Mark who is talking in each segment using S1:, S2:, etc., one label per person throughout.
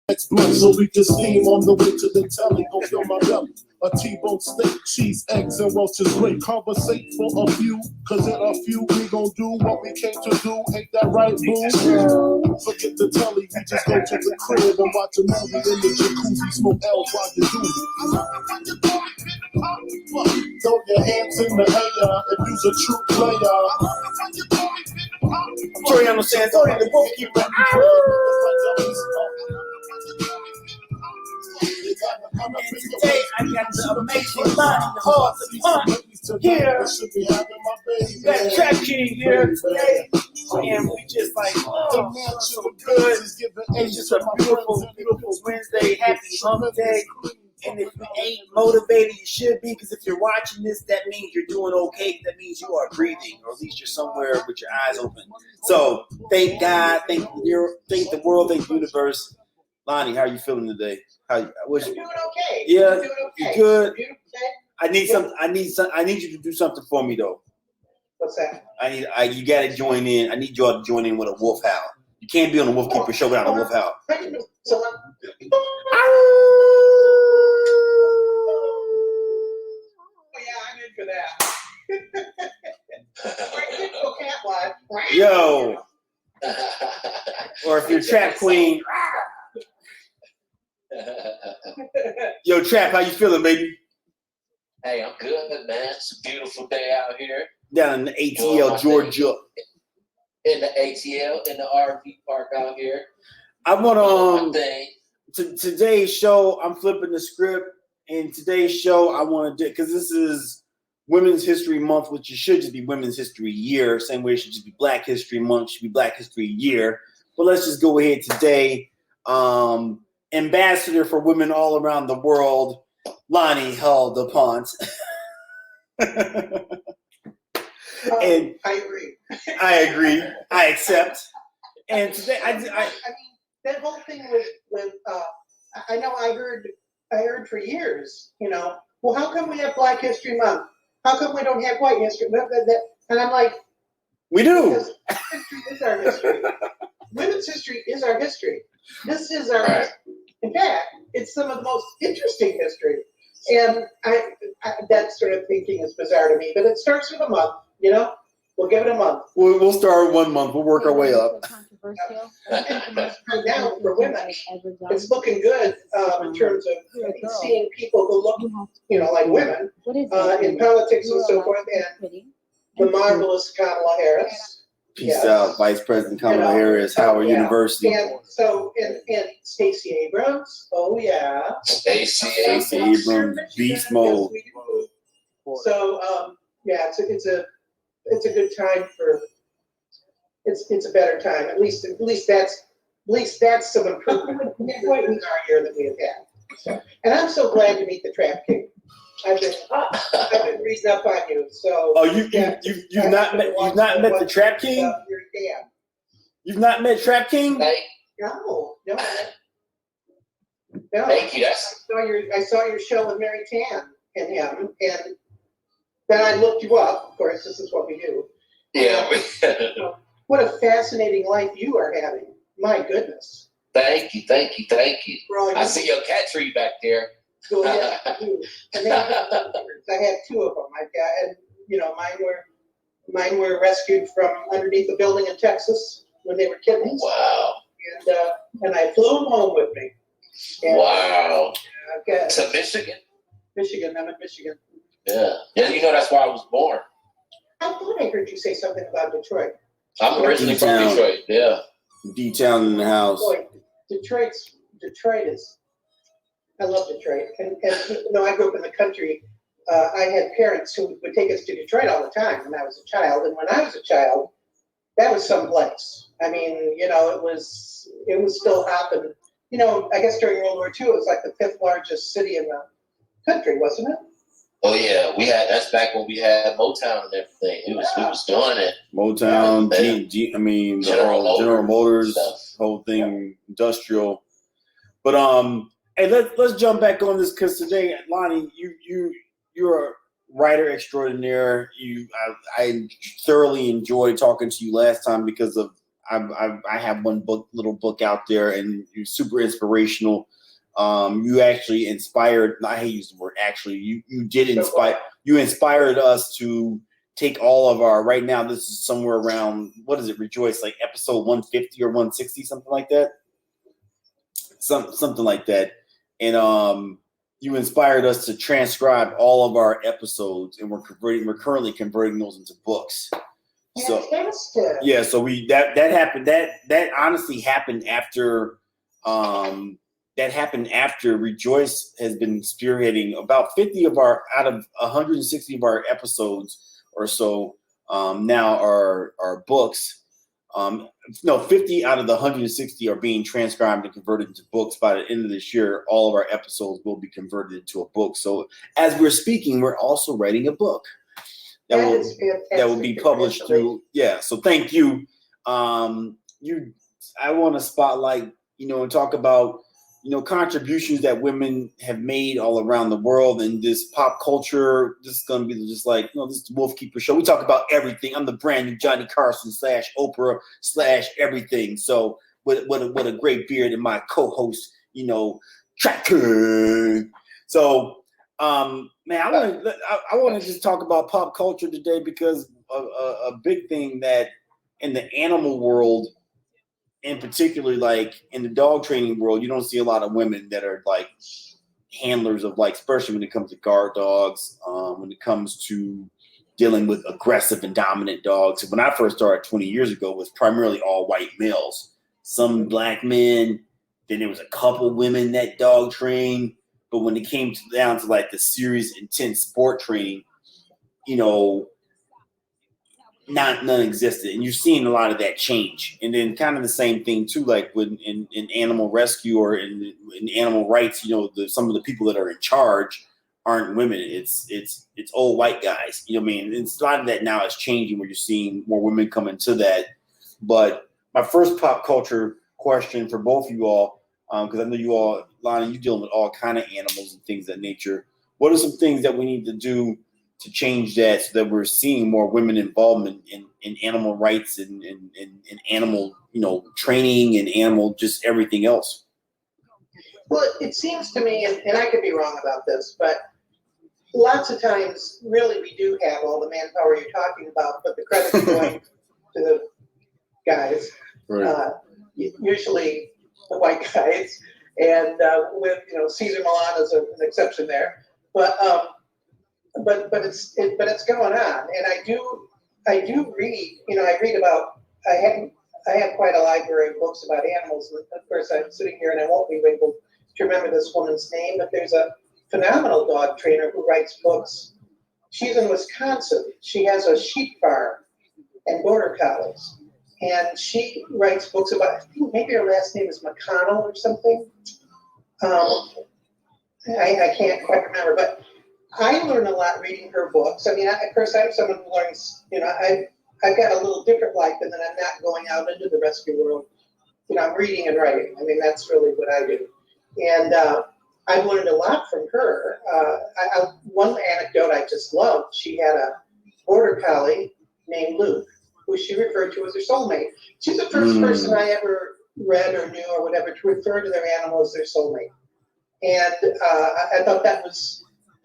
S1: Next month, so we can steam on the way to the telly. Go fill my belly. A T-bone steak, cheese, eggs, and Welch's grape. Conversate for a few, cause in a few we gon' do what we came to do. Ain't that right, boo? Forget the telly, we just go to the crib and watch a movie in the jacuzzi, smoke L's while you do it. Throw your hands in the air if you's a true player.
S2: Toriano Santori, the Wolfkeeper. And today I got the amazing line hard to hunt here. That Trap King here today. And we just like, oh, so good. It's just a beautiful, beautiful Wednesday. Happy hump day. And if you ain't motivated, you should be, because if you're watching this, that means you're doing okay. That means you are breathing, or at least you're somewhere with your eyes open. So thank God, thank the world, thank the universe. Lonnie, how are you feeling today? I'm
S3: doing okay.
S2: Yeah,
S3: I'm doing okay.
S2: you good?
S3: Okay.
S2: I need you to do something for me though.
S3: What's that?
S2: You gotta join in. I need y'all to join in with a wolf howl. You can't be on the Wolfkeeper show without a wolf howl.
S3: So, I'm in for that.
S2: Yo. Or if you're Trap Queen. Yo, Trap, how you feeling, baby?
S4: Hey, I'm good, man. It's a beautiful day out here.
S2: Down in the ATL, Georgia.
S4: In the ATL, in the RV park out here.
S2: I want today's show, I'm flipping the script. And today's show, I want to do, because this is Women's History Month, which it should just be Women's History Year. Same way it should just be Black History Month, should be Black History Year. But let's just go ahead today. Ambassador for women all around the world, Lonnie Hull DuPont. And
S3: I agree.
S2: I agree. I accept. And today, I mean,
S3: that whole thing with I know I heard for years, well, how come we have Black History Month? How come we don't have White History? And I'm like,
S2: we do.
S3: Because history is our history. Women's history is our history. This is our history. In fact, it's some of the most interesting history. And I that sort of thinking is bizarre to me. But it starts with a month, We'll give it a month.
S2: We'll start 1 month. We'll work our way up.
S3: Right now, for women, it's looking good in terms of seeing people who look, like women in politics and so forth. And the marvelous Kamala Harris.
S2: Peace out, Vice President Kamala Harris, Howard University.
S3: And so, and Stacey Abrams. Oh yeah.
S4: Stacey
S2: Abrams, beast mode.
S3: So it's a good time for. It's a better time. At least that's some improvement in our year that we have had. So, and I'm so glad to meet the Trap King. I've been reading up on you. So
S2: you've not met the Trap King? You've not met Trap King?
S3: No.
S4: Thank you.
S3: I saw your show with Mary Tan and him, and then I looked you up. Of course, this is what we do.
S4: Yeah.
S3: What a fascinating life you are having. My goodness.
S4: Thank you. I see your cat tree back there.
S3: So, yeah, and I have two of them. I've got, and mine were rescued from underneath a building in Texas when they were kittens.
S4: Wow.
S3: And I flew them home with me. And,
S4: wow.
S3: Okay.
S4: To Michigan?
S3: Michigan. I'm in Michigan.
S4: Yeah. Yeah. That's where I was born.
S3: I thought I heard you say something about Detroit.
S4: I'm originally from Detroit. Yeah.
S2: D-Town in the house.
S3: Boy, Detroit is. I love Detroit, and I grew up in the country. I had parents who would take us to Detroit all the time when I was a child, and when I was a child, that was someplace. I mean, it was still happening. I guess during World War II, it was like the 5th largest city in the country, wasn't it?
S4: Oh yeah, that's back when we had Motown and everything. We was doing it.
S2: Motown, General Motors,
S4: stuff.
S2: Whole thing, industrial. But hey, let's jump back on this, because today, Lonnie, you're a writer extraordinaire. I thoroughly enjoyed talking to you last time because of
S5: I have one little book out there, and you're super inspirational. You actually inspired. I hate using the word actually. You did inspire. You inspired us to take all of our. Right now, this is somewhere around, what is it? Rejoice, like episode 150 or 160, something like that. Something like that, and you inspired us to transcribe all of our episodes, and we're currently converting those into books. So
S3: Fantastic.
S5: yeah, so that happened. That honestly happened after Rejoice has been spearheading about 50 out of 160 of our episodes or so now are books. 50 out of the 160 are being transcribed and converted into books. By the end of this year, all of our episodes will be converted into a book. So as we're speaking, we're also writing a book that will be published through. Yeah. So thank you. I want to spotlight, and talk about, contributions that women have made all around the world in this pop culture. This is going to be just like, this is the Wolfkeeper show. We talk about everything. I'm the brand new Johnny Carson / Oprah / everything. So what a great beard, and my co-host, Tracker. So, man, I want to just talk about pop culture today, because a big thing that in the animal world, and particularly like in the dog training world, you don't see a lot of women that are like handlers of, like, especially when it comes to guard dogs, when it comes to dealing with aggressive and dominant dogs. When I first started 20 years ago, it was primarily all white males, some black men. Then there was a couple women that dog trained. But when it came down to like the serious, intense sport training, none existed. And you're seeing a lot of that change. And then kind of the same thing too, like when in animal rescue or in animal rights, some of the people that are in charge aren't women. It's old white guys. You know what I mean? And a lot of that now is changing, where you're seeing more women come into that. But my first pop culture question for both of you all, because I know you all, Lonnie, you dealing with all kind of animals and things of that nature. What are some things that we need to do to change that, so that we're seeing more women involvement in animal rights and animal, training and animal, just everything else?
S3: Well, it seems to me, and I could be wrong about this, but lots of times, really, we do have all the manpower you're talking about, but the credit's going to the guys,
S5: Right.
S3: Usually the white guys, and with Cesar Millan is an exception there, but it's going on, and I do read. I read about. I have quite a library of books about animals. Of course, I'm sitting here and I won't be able to remember this woman's name, but there's a phenomenal dog trainer who writes books. She's in Wisconsin. She has a sheep farm and border collies, and she writes books about. I think maybe her last name is McConnell or something. I can't quite remember, but I learn a lot reading her books. I mean, of course, I'm someone who learns. I've got a little different life, and then I'm not going out into the rescue world. I'm reading and writing. I mean, that's really what I do, and I've learned a lot from her. One anecdote I just loved. She had a border collie named Luke, who she referred to as her soulmate. She's the first person I ever read or knew or whatever to refer to their animal as their soulmate. And I thought that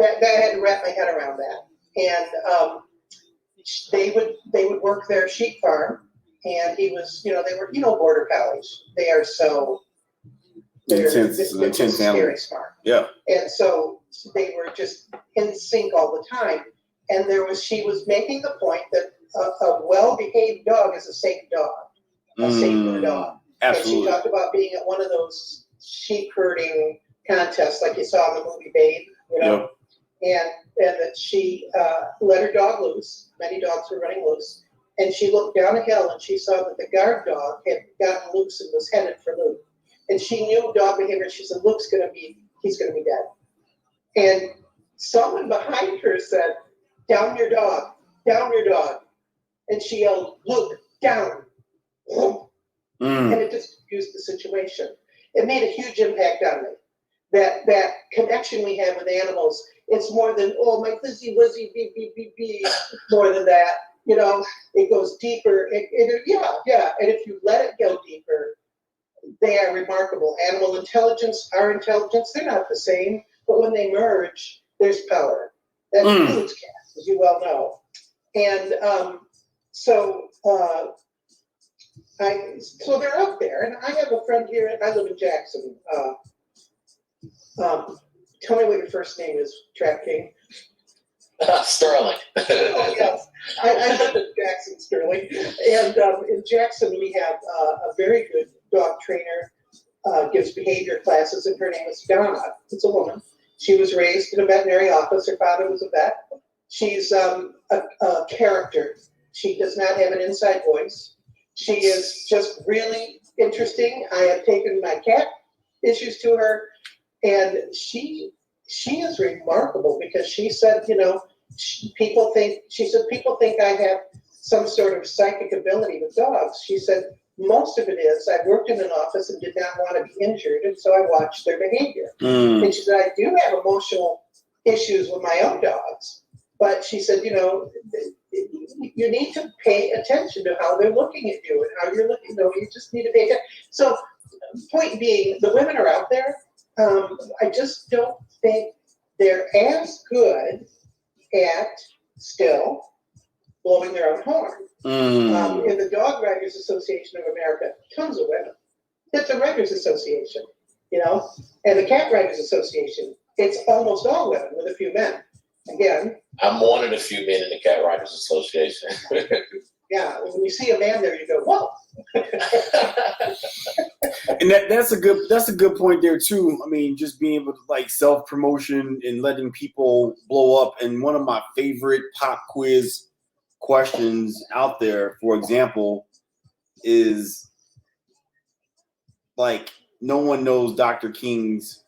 S3: I had to wrap my head around that. And they would work their sheep farm, and he was, they were, border collies. They are so intense, scary smart.
S5: Yeah.
S3: And so they were just in sync all the time. And she was making the point that a well-behaved dog is a safe dog, a safer dog.
S5: Absolutely.
S3: And she talked about being at one of those sheep herding contests like you saw in the movie Babe,
S5: Yep.
S3: and that she let her dog loose. Many dogs were running loose. And she looked down a hill and she saw that the guard dog had gotten loose and was headed for Luke. And she knew dog behavior. She said, he's going to be dead. And someone behind her said, down your dog. And she yelled, Luke, down. And it just confused the situation. It made a huge impact on me. That connection we have with animals, it's more than, oh, my fizzy wizzy, beep, beep, beep, beep. More than that, you know, it goes deeper. Yeah. And if you let it go deeper, they are remarkable. Animal intelligence, our intelligence, they're not the same, but when they merge, there's power. That includes cats, as you well know. And so they're out there. And I have a friend here, I live in Jackson. Tell me what your first name is, Trap King.
S4: Sterling.
S3: Oh, yes. I live in Jackson, Sterling. And in Jackson, we have a very good dog trainer, gives behavior classes, and her name is Donna. It's a woman. She was raised in a veterinary office. Her father was a vet. She's a character. She does not have an inside voice. She is just really interesting. I have taken my cat issues to her, and she is remarkable because she said, you know, people think I have some sort of psychic ability with dogs. She said, most of it is I worked in an office and did not want to be injured, and so I watched their behavior. And she said, I do have emotional issues with my own dogs, but she said, you know, you need to pay attention to how they're looking at you and how you're looking. You know, you just need to pay attention. So, point being, the women are out there. I just don't think they're as good at still blowing their own horn. In the Dog Writers Association of America, tons of women. It's a writers association, you know, and the Cat Writers Association, it's almost all women with a few men. Again,
S4: I'm one of the few men in the Cat Writers Association.
S3: Yeah, when you see a man there, you go, whoa.
S5: And that's a good point there too. I mean, just being able to like self-promotion and letting people blow up. And one of my favorite pop quiz questions out there, for example, is like no one knows Dr. King's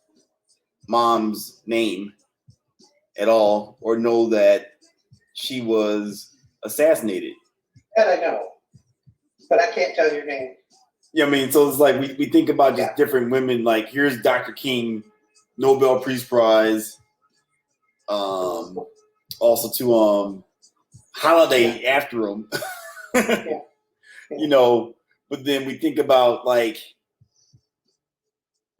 S5: mom's name at all or know that she was assassinated.
S3: And I know, but I can't tell your name.
S5: Yeah, I mean, so it's like we think about just different women. Like here's Dr. King, Nobel Peace Prize. Also to holiday after him. You know, but then we think about like,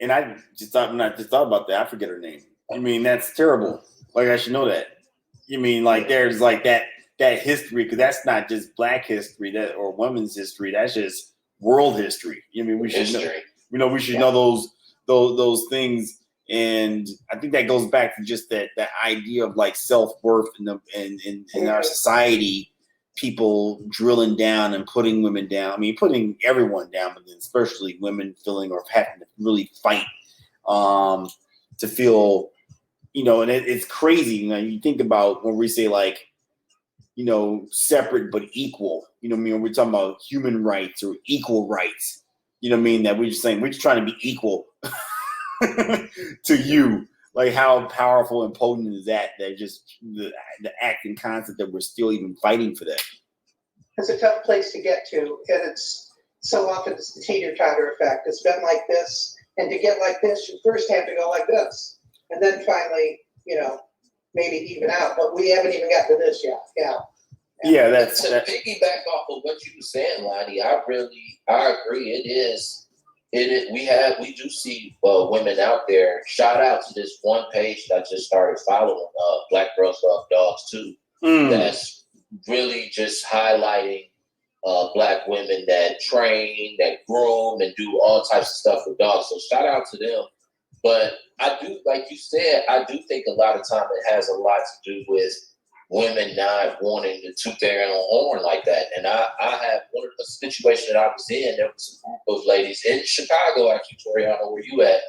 S5: and I just thought about that. I forget her name. I mean, that's terrible. Like I should know that. You mean like there's like that history, because that's not just Black history that or women's history. That's just world history. I mean, we should know. You know, we should know those things. And I think that goes back to just that idea of like self-worth in our society, people drilling down and putting women down. I mean, putting everyone down, but then especially women feeling or having to really fight to feel, you know, and it's crazy. You know, you think about when we say like, you know, separate but equal, you know what I mean? When we're talking about human rights or equal rights, you know what I mean? That we're just saying, we're just trying to be equal to you. Like how powerful and potent is that just the act and concept that we're still even fighting for that.
S3: It's a tough place to get to, and it's so often it's the teeter-totter effect. It's been like this, and to get like this, you first have to go like this, and then finally, you know, maybe even out. But we haven't even got to this yet. Yeah,
S4: that's to piggyback off of what you were saying, Lonnie. I agree. It is. We do see women out there. Shout out to this one page that I just started following, Black Girls Love Dogs Too. That's really just highlighting Black women that train, that groom, and do all types of stuff with dogs. So shout out to them. But I do, like you said, I do think a lot of time it has a lot to do with women not wanting to toot their own horn like that. And I have one of the situation that I was in, there was a group of ladies in Chicago, actually, Toriano, where you at,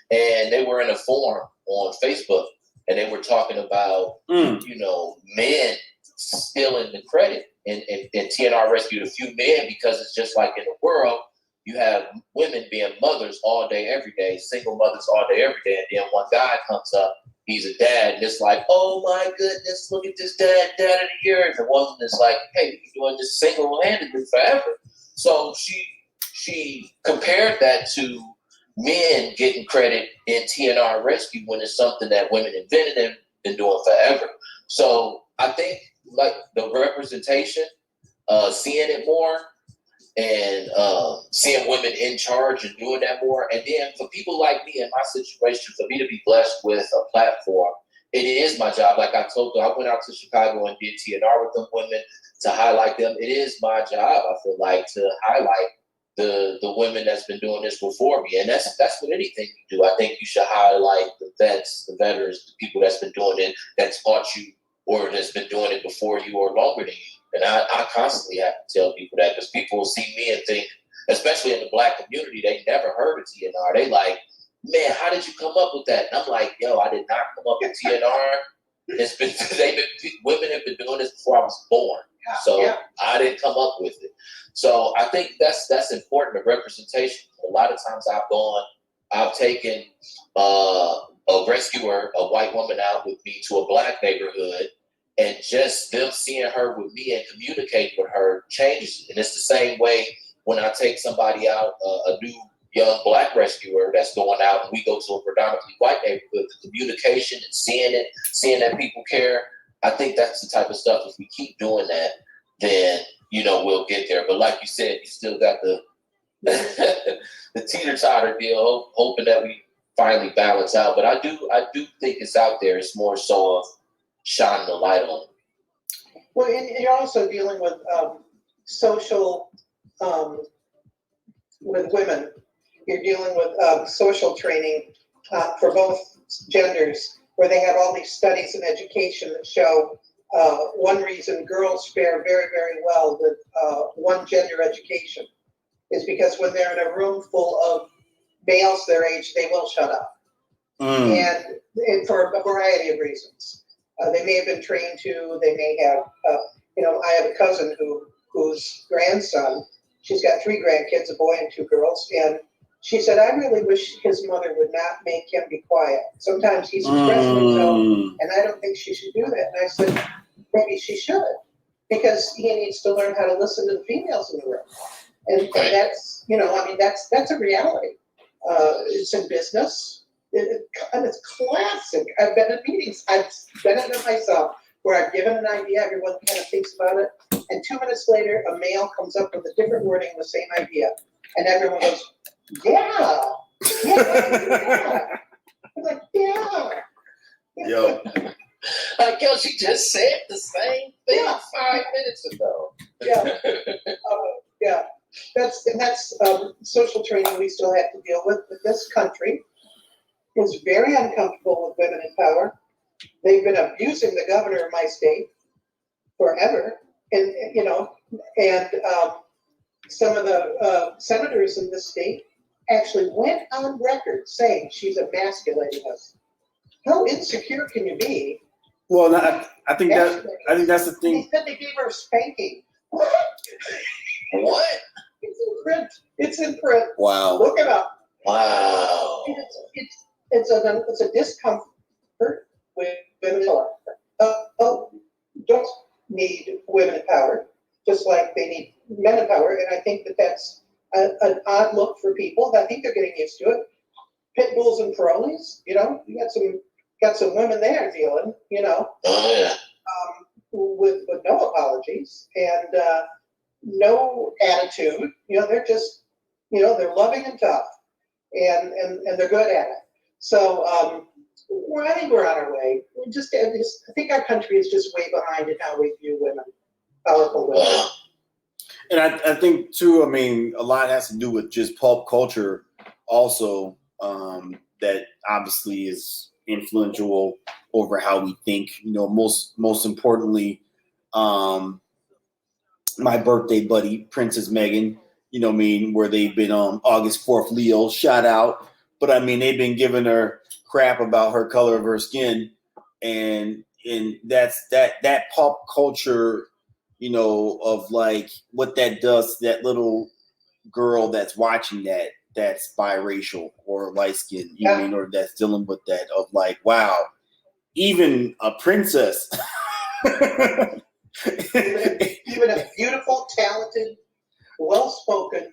S4: and they were in a forum on Facebook, and they were talking about, you know, men stealing the credit. And TNR rescued a few men because it's just like in the world, you have women being mothers all day, every day, single mothers all day, every day. And then one guy comes up, he's a dad, and it's like, oh my goodness, look at this dad of the year. And the woman is like, hey, you're doing this single-handedly forever. So she compared that to men getting credit in TNR rescue when it's something that women invented and been doing forever. So I think like the representation seeing it more and seeing women in charge and doing that more. And then for people like me in my situation, for me to be blessed with a platform, it is my job. Like I told you, I went out to Chicago and did TNR with them women to highlight them. It is my job, I feel like, to highlight the women that's been doing this before me. And that's what anything you do. I think you should highlight the vets, the veterans, the people that's been doing it, that's taught you or that's been doing it before you or longer than you. And I constantly have to tell people that, because people will see me and think, especially in the Black community, they never heard of TNR. They like, man, how did you come up with that? And I'm like, yo, I did not come up with TNR. It's been women have been doing this before I was born. So I didn't come up with it. So I think that's important, the representation. A lot of times I've taken a rescuer, a white woman out with me to a Black neighborhood, and just them seeing her with me and communicating with her changes. And it's the same way when I take somebody out, a new young Black rescuer that's going out, and we go to a predominantly white neighborhood, the communication and seeing that people care. I think that's the type of stuff, if we keep doing that, then, we'll get there. But like you said, you still got the the teeter-totter deal, hoping that we finally balance out. But I do think it's out there. It's more so of shining the light on it.
S3: Well, and you're also dealing with social, with women. You're dealing with social training for both genders, where they have all these studies in education that show one reason girls fare very, very well with one gender education is because when they're in a room full of males their age, they will shut up. And for a variety of reasons. They may have been trained to, they may have, I have a cousin whose grandson, she's got 3 grandkids, a boy and 2 girls, and she said, I really wish his mother would not make him be quiet. Sometimes he's expressing himself, and I don't think she should do that. And I said, maybe she should, because he needs to learn how to listen to the females in the room. And that's, that's a reality. It's in business, and it's classic. I've been in meetings, I've been in them myself, where I've given an idea, everyone kind of thinks about it, and 2 minutes later, a male comes up with a different wording of the same idea, and everyone goes, yeah. I'm like, yeah.
S5: Yo.
S4: Like, yo, she just said the same thing 5 minutes ago.
S3: Yeah. That's social training we still have to deal with. But this country is very uncomfortable with women in power. They've been abusing the governor of my state forever, and some of the senators in this state actually went on record saying she's emasculating us. How insecure can you be?
S5: Well, I think that's the thing.
S3: They said they gave her a spanking.
S4: What?
S3: It's in print.
S5: Wow.
S3: Look it up.
S4: Wow.
S3: It's a discomfort with women in power. Don't need women in power, just like they need men in power. And I think that's an odd look for people. I think they're getting used to it. Pit bulls and parolees, you got some women there dealing,
S4: Oh, yeah.
S3: with no apologies and no attitude. They're just, they're loving and tough, and they're good at it. So I think we're on our way. I think our country is just way behind in how we view women, powerful women.
S5: And I think too, a lot has to do with just pulp culture also, that obviously is influential over how we think. Most importantly, my birthday buddy, Princess Megan, where they've been on August 4th Leo, shout out. But they've been giving her crap about her color of her skin. And that's that pop culture, of like what that does to that little girl that's watching that's biracial or light skinned, or that's dealing with that of like, wow, even a princess.
S3: Even a beautiful, talented, well-spoken,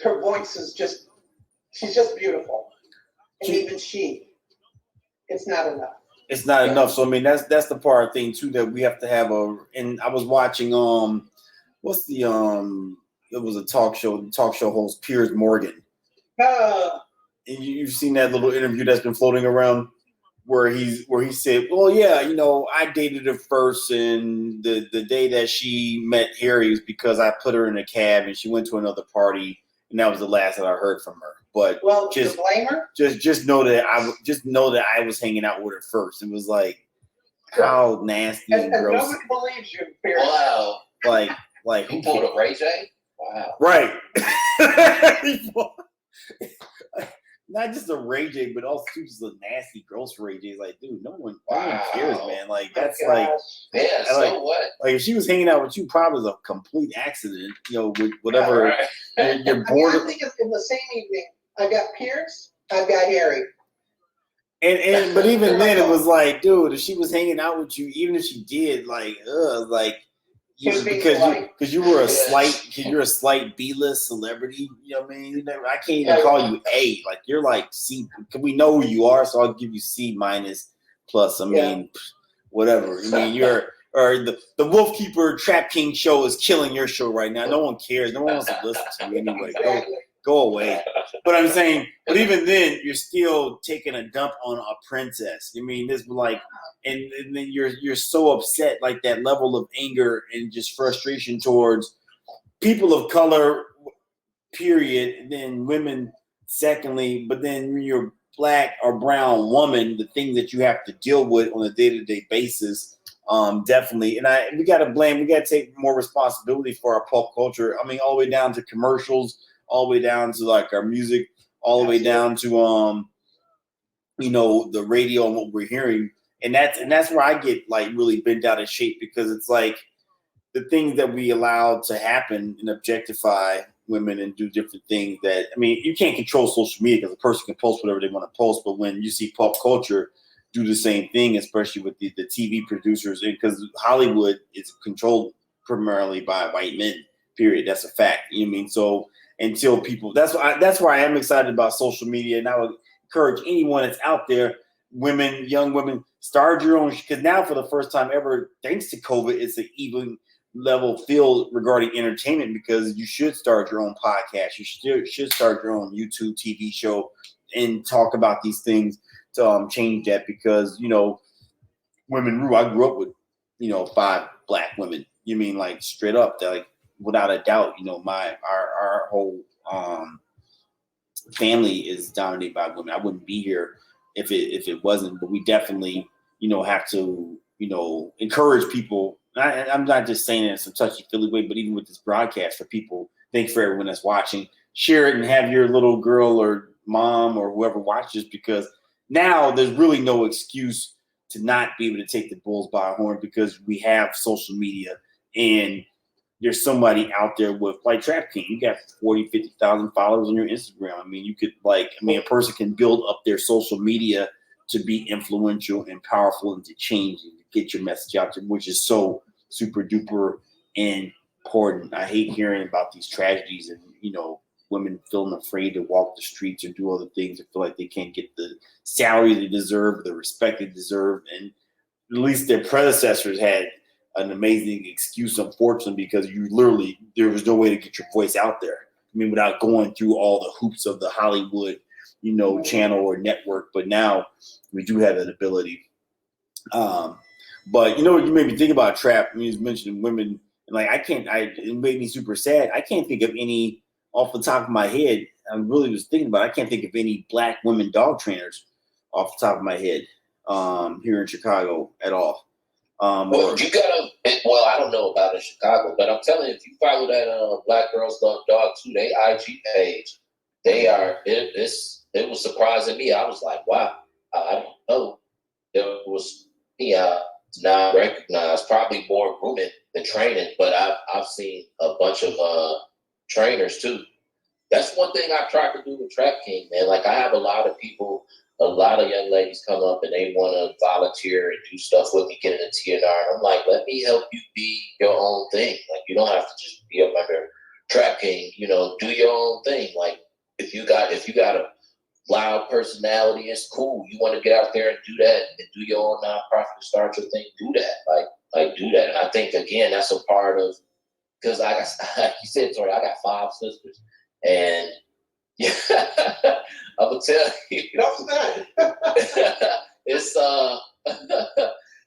S3: her voice is she's just beautiful. And even it's not enough.
S5: It's not enough. So I mean, that's the part thing too that we have to have a. And I was watching what's the it was a talk show. The talk show host Piers Morgan. And you've seen that little interview that's been floating around where he said, well, yeah, I dated her first, and the day that she met Harry was because I put her in a cab and she went to another party, and that was the last that I heard from her. But
S3: just blame her.
S5: Just know that I was hanging out with her first. It was like, how nasty and gross.
S3: Nobody believes you, Piers.
S4: Wow.
S5: Like
S4: you pulled a Ray J? Wow.
S5: Right. Not just a Ray J, but also just a nasty, gross Ray J. Like, dude, no one cares, man. Like, that's like,
S4: yeah. So what?
S5: Like, if she was hanging out with you, probably was a complete accident. With whatever.
S4: Yeah, right.
S5: You're bored.
S3: I think in the same evening, I got Piers, I've got Harry.
S5: But even then, it was like, dude, if she was hanging out with you, even if she did, because you're a slight B-list celebrity. You know what I mean? I can't even call you A. Like, you're like C. We know who you are, so I'll give you C minus plus. I mean, whatever. I mean, the Wolfkeeper Trap King show is killing your show right now. No one cares. No one wants to listen to you anyway. Go away. But I'm saying, but even then, you're still taking a dump on a princess. I mean, this like, and then you're so upset, like that level of anger and just frustration towards people of color, period. And then women, secondly. But then when you're black or brown woman, the thing that you have to deal with on a day-to-day basis, definitely. And we got to take more responsibility for our pop culture. I mean, all the way down to commercials, all the way down to like our music, all the way down to the radio and what we're hearing. And that's where I get like really bent out of shape, because it's like the things that we allow to happen and objectify women and do different things that, I mean, you can't control social media because a person can post whatever they want to post. But when you see pop culture do the same thing, especially with the TV producers, and because Hollywood is controlled primarily by white men, period. That's a fact. You know what I mean? So until people, that's why I am excited about social media. And I would encourage anyone that's out there, women, young women, start your own, because now for the first time ever, thanks to COVID, it's an even level field regarding entertainment, because you should start your own podcast. You should start your own YouTube TV show and talk about these things to change that, because, women rule. I grew up with, 5 black women. You mean like straight up, that like without a doubt, our whole family is dominated by women. I wouldn't be here if it wasn't, but we definitely, have to, encourage people. I'm not just saying it in some touchy-feely way, but even with this broadcast, for people, thanks for everyone that's watching. Share it and have your little girl or mom or whoever watches, because now there's really no excuse to not be able to take the bulls by a horn, because we have social media and there's somebody out there with, like Trap King, you got 40, 50,000 followers on your Instagram. I mean, a person can build up their social media to be influential and powerful and to change and to get your message out there, which is so super duper important. I hate hearing about these tragedies and, women feeling afraid to walk the streets or do other things and feel like they can't get the salary they deserve, the respect they deserve. And at least their predecessors had an amazing excuse, unfortunately, because there was no way to get your voice out there. I mean, without going through all the hoops of the Hollywood, channel or network. But now we do have that ability. But you made me think about Trap. I mean, you mentioned women, and like it made me super sad. I can't think of any off the top of my head. I really was thinking about it. I can't think of any black women dog trainers off the top of my head here in Chicago at all.
S4: Well, I don't know about in Chicago, but I'm telling you, if you follow that Black Girls Love Dog too, they IG page, it was surprising me. I was like, wow, I don't know. It was now recognized, probably more grooming than training, but I've seen a bunch of trainers too. That's one thing I've tried to do with Trap King, man. Like, I have a lot of young ladies come up and they want to volunteer and do stuff with me, get in a TNR. And I'm like, let me help you be your own thing. Like, you don't have to just be up under Trap King, do your own thing. Like, if you got a loud personality. It's cool. You want to get out there and do that and do your own nonprofit and start your thing, do that. Like do that. And I think, again, that's a part of, because like you said, Tori, I got 5 sisters. And yeah, I'm going to tell you.
S3: What's that?
S4: It's,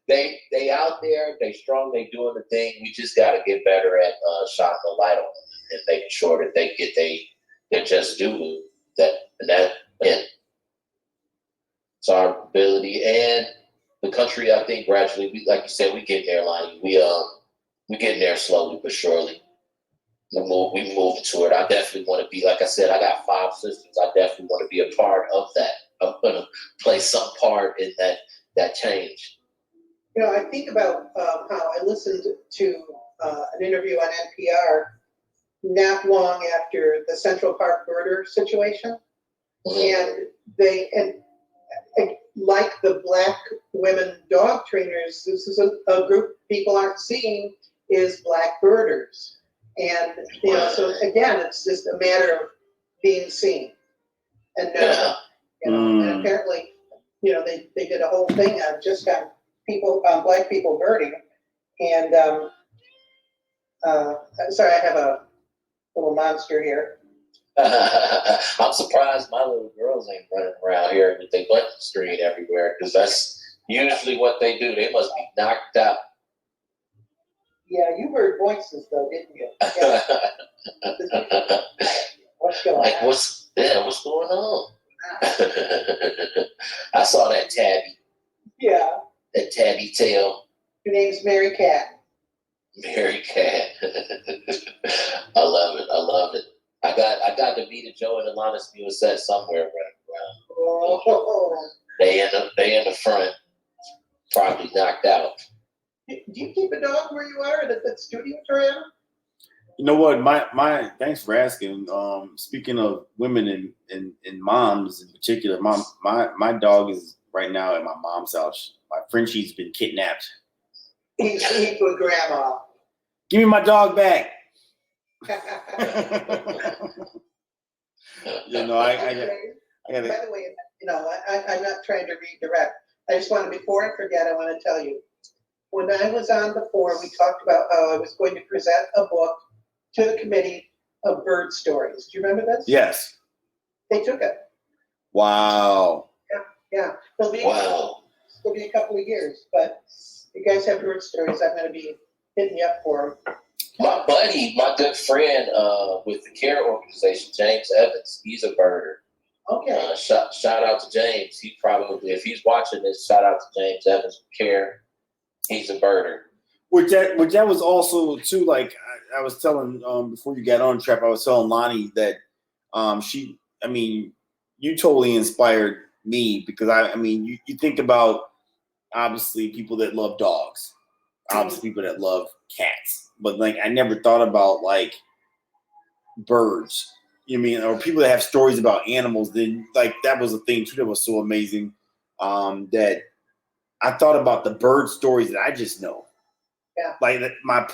S4: they out there, they strong, they doing the thing. We just got to get better at shining the light on them and making sure that they get their just due. And it's our ability, and the country, I think, gradually, we, like you said, we get there, Lonnie. We getting there slowly but surely. We move to it. I definitely want to be, like I said, I got 5 sisters. I definitely want to be a part of that. I'm gonna play some part in that change.
S3: You know, I think about how I listened to an interview on NPR not long after the Central Park murder situation. And like the Black women dog trainers, this is a group people aren't seeing, is Black birders. And, you know, so again, it's just a matter of being seen. And, you know, and apparently, you know, they did a whole thing on just on Black people birding. And, sorry, I have a little monster here.
S4: I'm surprised my little girls ain't running around here with their butt screen everywhere, because that's usually what they do. They must be knocked out.
S3: Yeah, you heard voices though, didn't you? Yeah. What's going on?
S4: What's going on? I saw that tabby.
S3: Yeah.
S4: That tabby tail.
S3: Her name's Mary Cat.
S4: Mary Cat. I love it. I got to meet a Joe and Alanis Musette somewhere running around.
S3: Oh.
S4: They in the front, probably knocked out.
S3: Do you keep a dog where you are at the studio, Toronto?
S5: You know what? My thanks for asking. Speaking of women and moms in particular, my dog is right now at my mom's house. My Frenchie's been kidnapped.
S3: He's with grandma.
S5: Give me my dog back. You know, I gotta. By
S3: the way, you know, I'm not trying to redirect. I just want to, before I forget, I want to tell you, when I was on before, we talked about how I was going to present a book to the committee of bird stories. Do you remember this?
S5: Yes.
S3: They took it.
S5: Wow.
S3: Yeah. It'll be a couple of years, but you guys have bird stories. I'm going to be hitting you up for them.
S4: My buddy, my good friend with the care organization, James Evans, he's a birder.
S3: Okay.
S4: Shout out to James. He probably, if he's watching this, shout out to James Evans with care. He's a birder.
S5: Which that was also too, like I was telling before you got on Trap, I was telling Lonnie that you totally inspired me, because you think about obviously people that love dogs, obviously people that love cats, but like I never thought about like birds. You mean, or people that have stories about animals. Then like that was a thing too that was so amazing that I thought about the bird stories that I just know.
S3: Yeah.
S5: Like my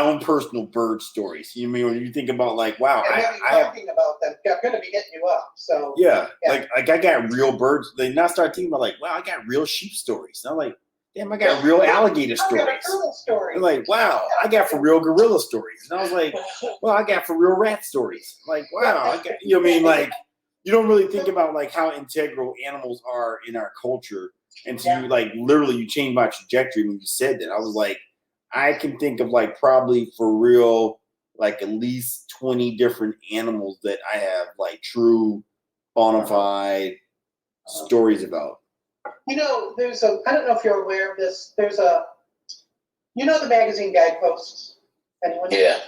S5: own personal bird stories. You mean when you think about like, wow,
S3: I have talking about them. I'm going to be hitting you up. So
S5: yeah. Like I got real birds. Then I started thinking about like, wow, I got real sheep stories. And I'm like, damn, I got real alligator stories.
S3: I got a turtle story.
S5: I'm like, wow, I got for real gorilla stories. And I was like, well, I got for real rat stories. Like, wow, I got, you know what I mean? Like, you don't really think about like how integral animals are in our culture. And so you like literally you changed my trajectory when you said that. I was like, I can think of like probably for real like at least 20 different animals that I have like true bona fide stories about.
S3: You know, I don't know if you're aware of this. You know the magazine Guideposts? Anyone?
S4: Yeah.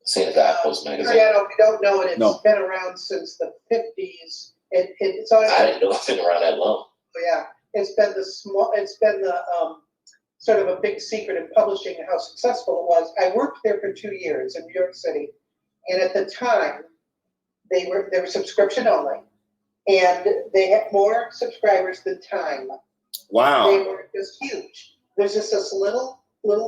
S4: Seen the Guidepost magazine.
S3: Yeah, if you don't know it, it's been around since the 50s. It's always
S4: I didn't know it's been around that long.
S3: Yeah, it's been the sort of a big secret in publishing and how successful it was. I worked there for 2 years in New York City, and at the time, they were subscription only, and they had more subscribers than Time.
S5: Wow.
S3: They were just huge. There's just this little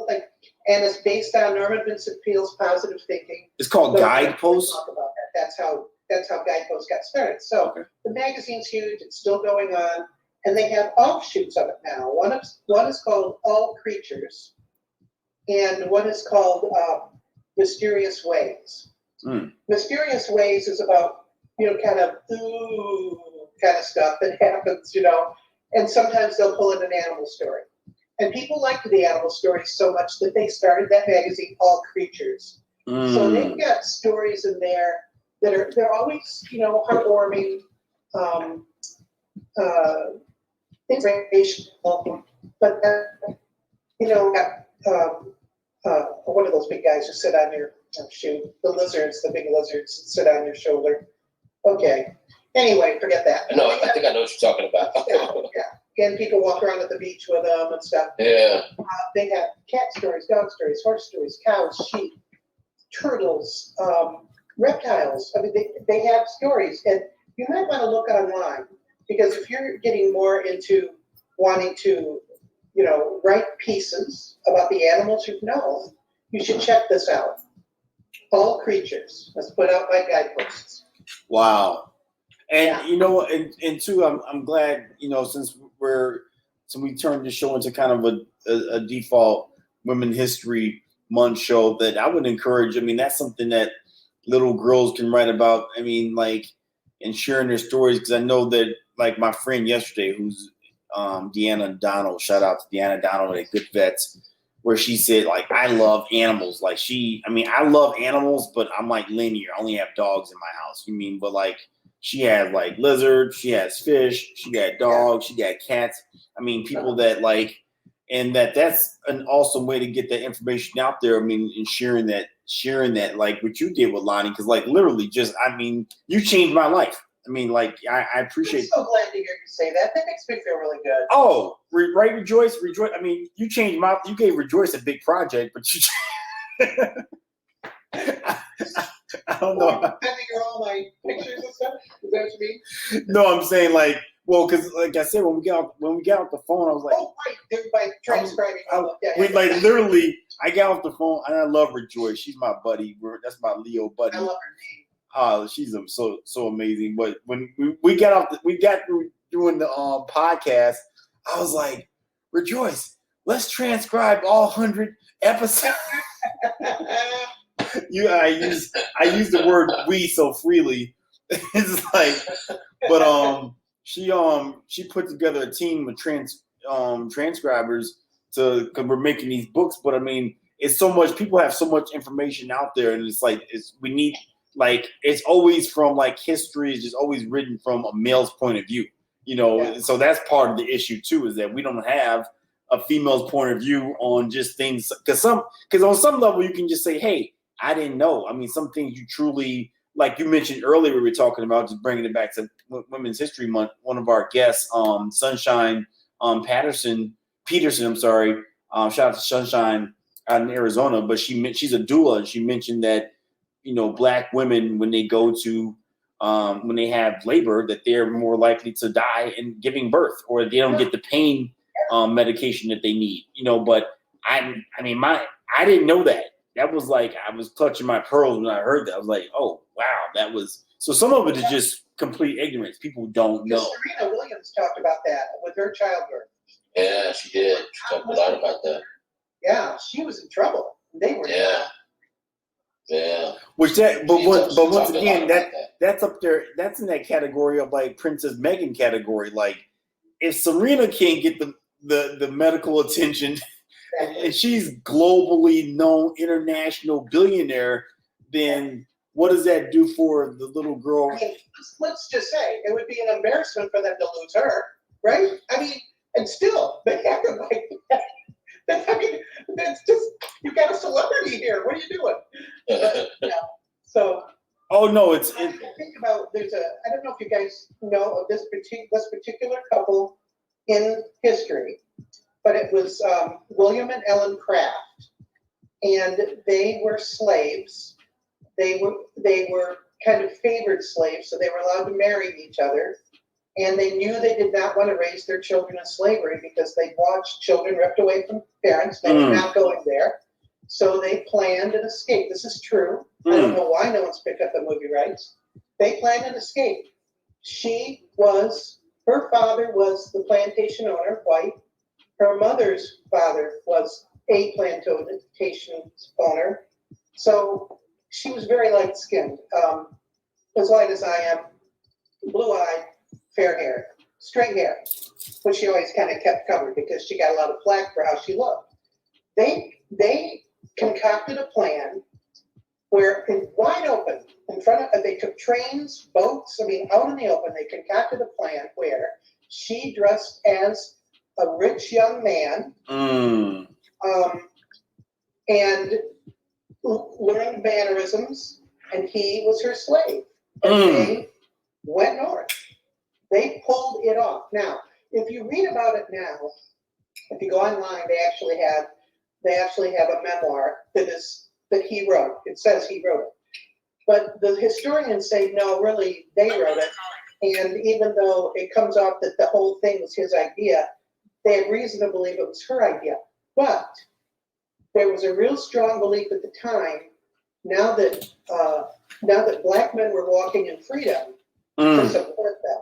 S3: thing, and it's based on Norman Vincent Peale's positive thinking.
S5: It's called Guideposts?
S3: Talk about that. That's how that's how Guidepost got started. So
S5: Okay.
S3: the magazine's huge. It's still going on, and they have offshoots of it now. One is called All Creatures, and one is called Mysterious Ways. Mysterious Ways is about, kind of stuff that happens, and sometimes they'll pull in an animal story. And people liked the animal stories so much that they started that magazine, All Creatures. So they've got stories in there that they're always, heartwarming, inspirational, but one of those big guys who sit on your shoe, the big lizards that sit on your shoulder. Okay. Anyway, forget that.
S4: No, I think I know what you're talking about.
S3: Yeah. And people walk around at the beach with them and stuff.
S4: Yeah.
S3: They have cat stories, dog stories, horse stories, cows, sheep, turtles, reptiles. I mean, they have stories, and you might want to look online, because if you're getting more into wanting to, write pieces about the animals you've known, you should check this out. All Creatures. That's put out by Guideposts.
S5: Wow. And and too, I'm glad, since we turned the show into kind of a default Women History Month show, that I would encourage. I mean, that's something that little girls can write about. I mean, like, and sharing their stories, because I know that, like, my friend yesterday, who's Deanna Donald, shout out to Deanna Donald at Good Vets, where she said, like, I love animals. Like, I love animals, but I'm like linear. I only have dogs in my house. But like, she had like lizards, she has fish, she got dogs, she got cats. I mean, people that like, and that's an awesome way to get that information out there. I mean, and sharing that like what you did with Lonnie, because like literally you changed my life. I mean, like, I appreciate.
S3: I'm so glad to hear you say that. That makes me feel really good.
S5: Oh, right, Rejoice. I mean, you gave Rejoice a big project, but you. I don't know.
S3: Sending her all my pictures and stuff. Is that what you mean?
S5: No, I'm saying like, well, because like I said, when we got off the phone, I was like,
S3: oh, right, by transcribing.
S5: Like literally, I got off the phone, and I love Rejoice. She's my buddy. That's my Leo buddy.
S3: I love her name.
S5: She's so amazing. But when we got through doing the podcast, I was like, Rejoice, let's transcribe all 100 episodes. I use the word "we" so freely. It's like, but she put together a team of transcribers because we're making these books. But I mean, it's so much. People have so much information out there, and it's like we need. Like, it's always from, like, history is just always written from a male's point of view, Yeah. So that's part of the issue too, is that we don't have a female's point of view on just things. Because on some level you can just say, hey, I didn't know. I mean, some things you truly, like you mentioned earlier, we were talking about, just bringing it back to Women's History Month. One of our guests, Sunshine Peterson, I'm sorry. Shout out to Sunshine out in Arizona, but she's a doula, and she mentioned that, Black women, when they go to, when they have labor, that they're more likely to die in giving birth, or they don't get the pain medication that they need. But I didn't know that. That was like, I was clutching my pearls when I heard that. I was like, oh wow, that was. So some of it is just complete ignorance. People don't know.
S3: Serena Williams talked about that with her childbirth.
S4: Yeah, she did. She talked a lot about that.
S3: Yeah, she was in trouble. They were.
S4: Yeah.
S5: But once again, that's up there. That's in that category of like Princess Meghan category. Like, if Serena can't get the medical attention, and she's globally known international billionaire, then what does that do for the little girl?
S3: I mean, let's just say it would be an embarrassment for them to lose her, right? I mean, and still they act like that. That's just, you got a celebrity here. What are you doing? So.
S5: Oh no, I
S3: think about, I don't know if you guys know of this particular couple in history, but it was William and Ellen Craft, and they were slaves. They were kind of favored slaves, so they were allowed to marry each other. And they knew they did not want to raise their children in slavery because they watched children ripped away from parents. They were not going there. So they planned an escape. This is true. I don't know why no one's picked up the movie rights. They planned an escape. Her father was the plantation owner, white. Her mother's father was a plantation owner. So she was very light-skinned, as light as I am, blue-eyed, fair hair, straight hair, which she always kind of kept covered because she got a lot of flack for how she looked. They concocted a plan where, wide open, in front of, they took trains, boats, out in the open, they concocted a plan where she dressed as a rich young man, and learned mannerisms, and he was her slave. And they went north. They pulled it off. Now, if you read about it now, if you go online, they actually have a memoir that he wrote. It says he wrote it. But the historians say, no, really, they wrote it. And even though it comes off that the whole thing was his idea, they have reason to believe it was her idea. But there was a real strong belief at the time, now that black men were walking in freedom, to support them.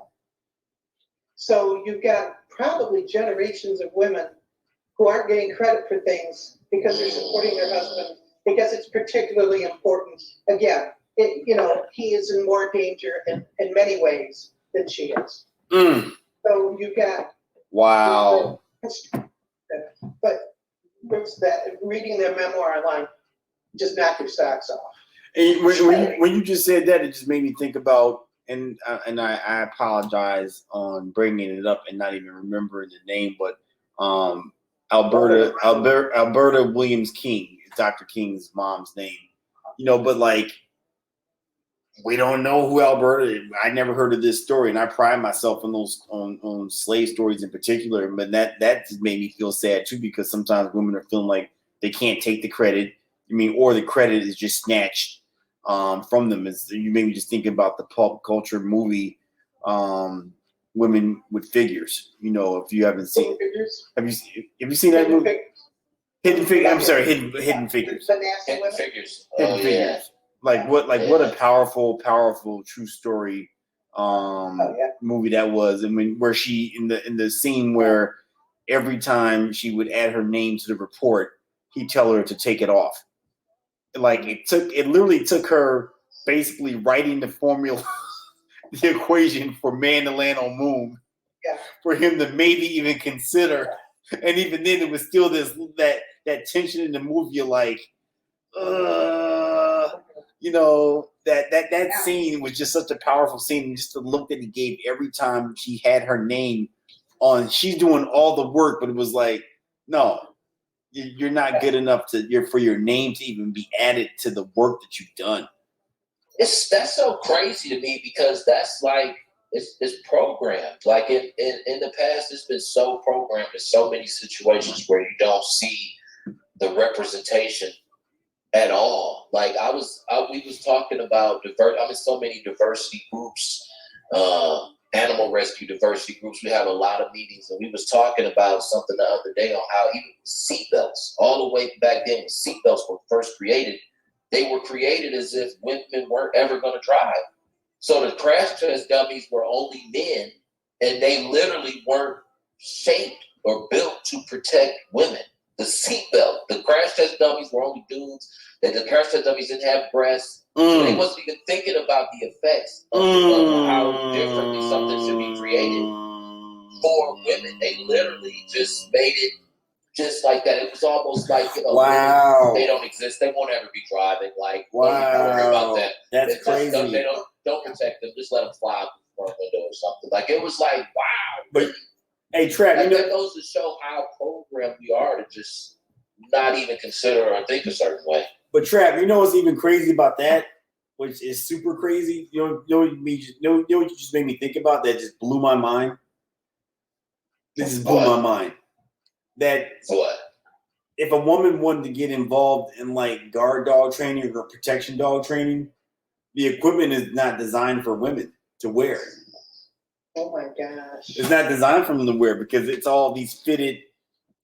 S3: So you've got probably generations of women who aren't getting credit for things because they're supporting their husband, because it's particularly important. Again, he is in more danger in many ways than she is. So you've got
S5: wow.
S3: But reading their memoir online just knocked your socks off.
S5: And when you just said that, it just made me think about, and I apologize on bringing it up and not even remembering the name, but Alberta Williams King is Dr. King's mom's name. But like, we don't know who Alberta is. I never heard of this story, and I pride myself on those on slave stories in particular. But that just made me feel sad too, because sometimes women are feeling like they can't take the credit. Or the credit is just snatched from them. You made me just thinking about the pulp culture movie, Women with Figures. If you haven't seen, have you seen that movie? Hidden Figures. I'm sorry, Hidden Figures.
S4: Hidden Figures.
S5: Hidden Figures. What a powerful true story movie that was. And where she in the scene where every time she would add her name to the report, he'd tell her to take it off. Like it literally took her basically writing the formula, the equation for man to land on moon, for him to maybe even consider. And even then, it was still that tension in the movie. You're like, that scene was just such a powerful scene. And just the look that he gave every time she had her name on, she's doing all the work, but it was like, no, you're not good enough for your name to even be added to the work that you've done.
S4: That's so crazy to me, because that's like, it's programmed. Like in the past, it's been so programmed in so many situations where you don't see the representation at all. Like we was talking about so many diversity groups, animal rescue diversity groups. We have a lot of meetings, and we was talking about something the other day on how even seatbelts, all the way back then when seatbelts were first created, they were created as if women weren't ever going to drive. So the crash test dummies were only men, and they literally weren't shaped or built to protect women. The seatbelt, the crash test dummies were only dudes. That the crash test dummies didn't have breasts. So they wasn't even thinking about the effects of how differently something should be created for women. They literally just made it just like that. It was almost like,
S5: wow,
S4: women, they don't exist. They won't ever be driving. Like,
S5: wow,
S4: don't worry about that.
S5: That's crazy.
S4: They don't protect them. Just let them fly out the front window or something. Like, it was like, wow.
S5: But hey, Trav,
S4: like, that goes to show how programmed we are to just not even consider or think a certain way.
S5: But Trav, what's even crazy about that, which is super crazy? What you just made me think about that just blew my mind? This just blew my mind. That
S4: what?
S5: If a woman wanted to get involved in like guard dog training or protection dog training, the equipment is not designed for women to wear.
S3: Oh my gosh.
S5: It's not designed for them to wear because it's all these fitted,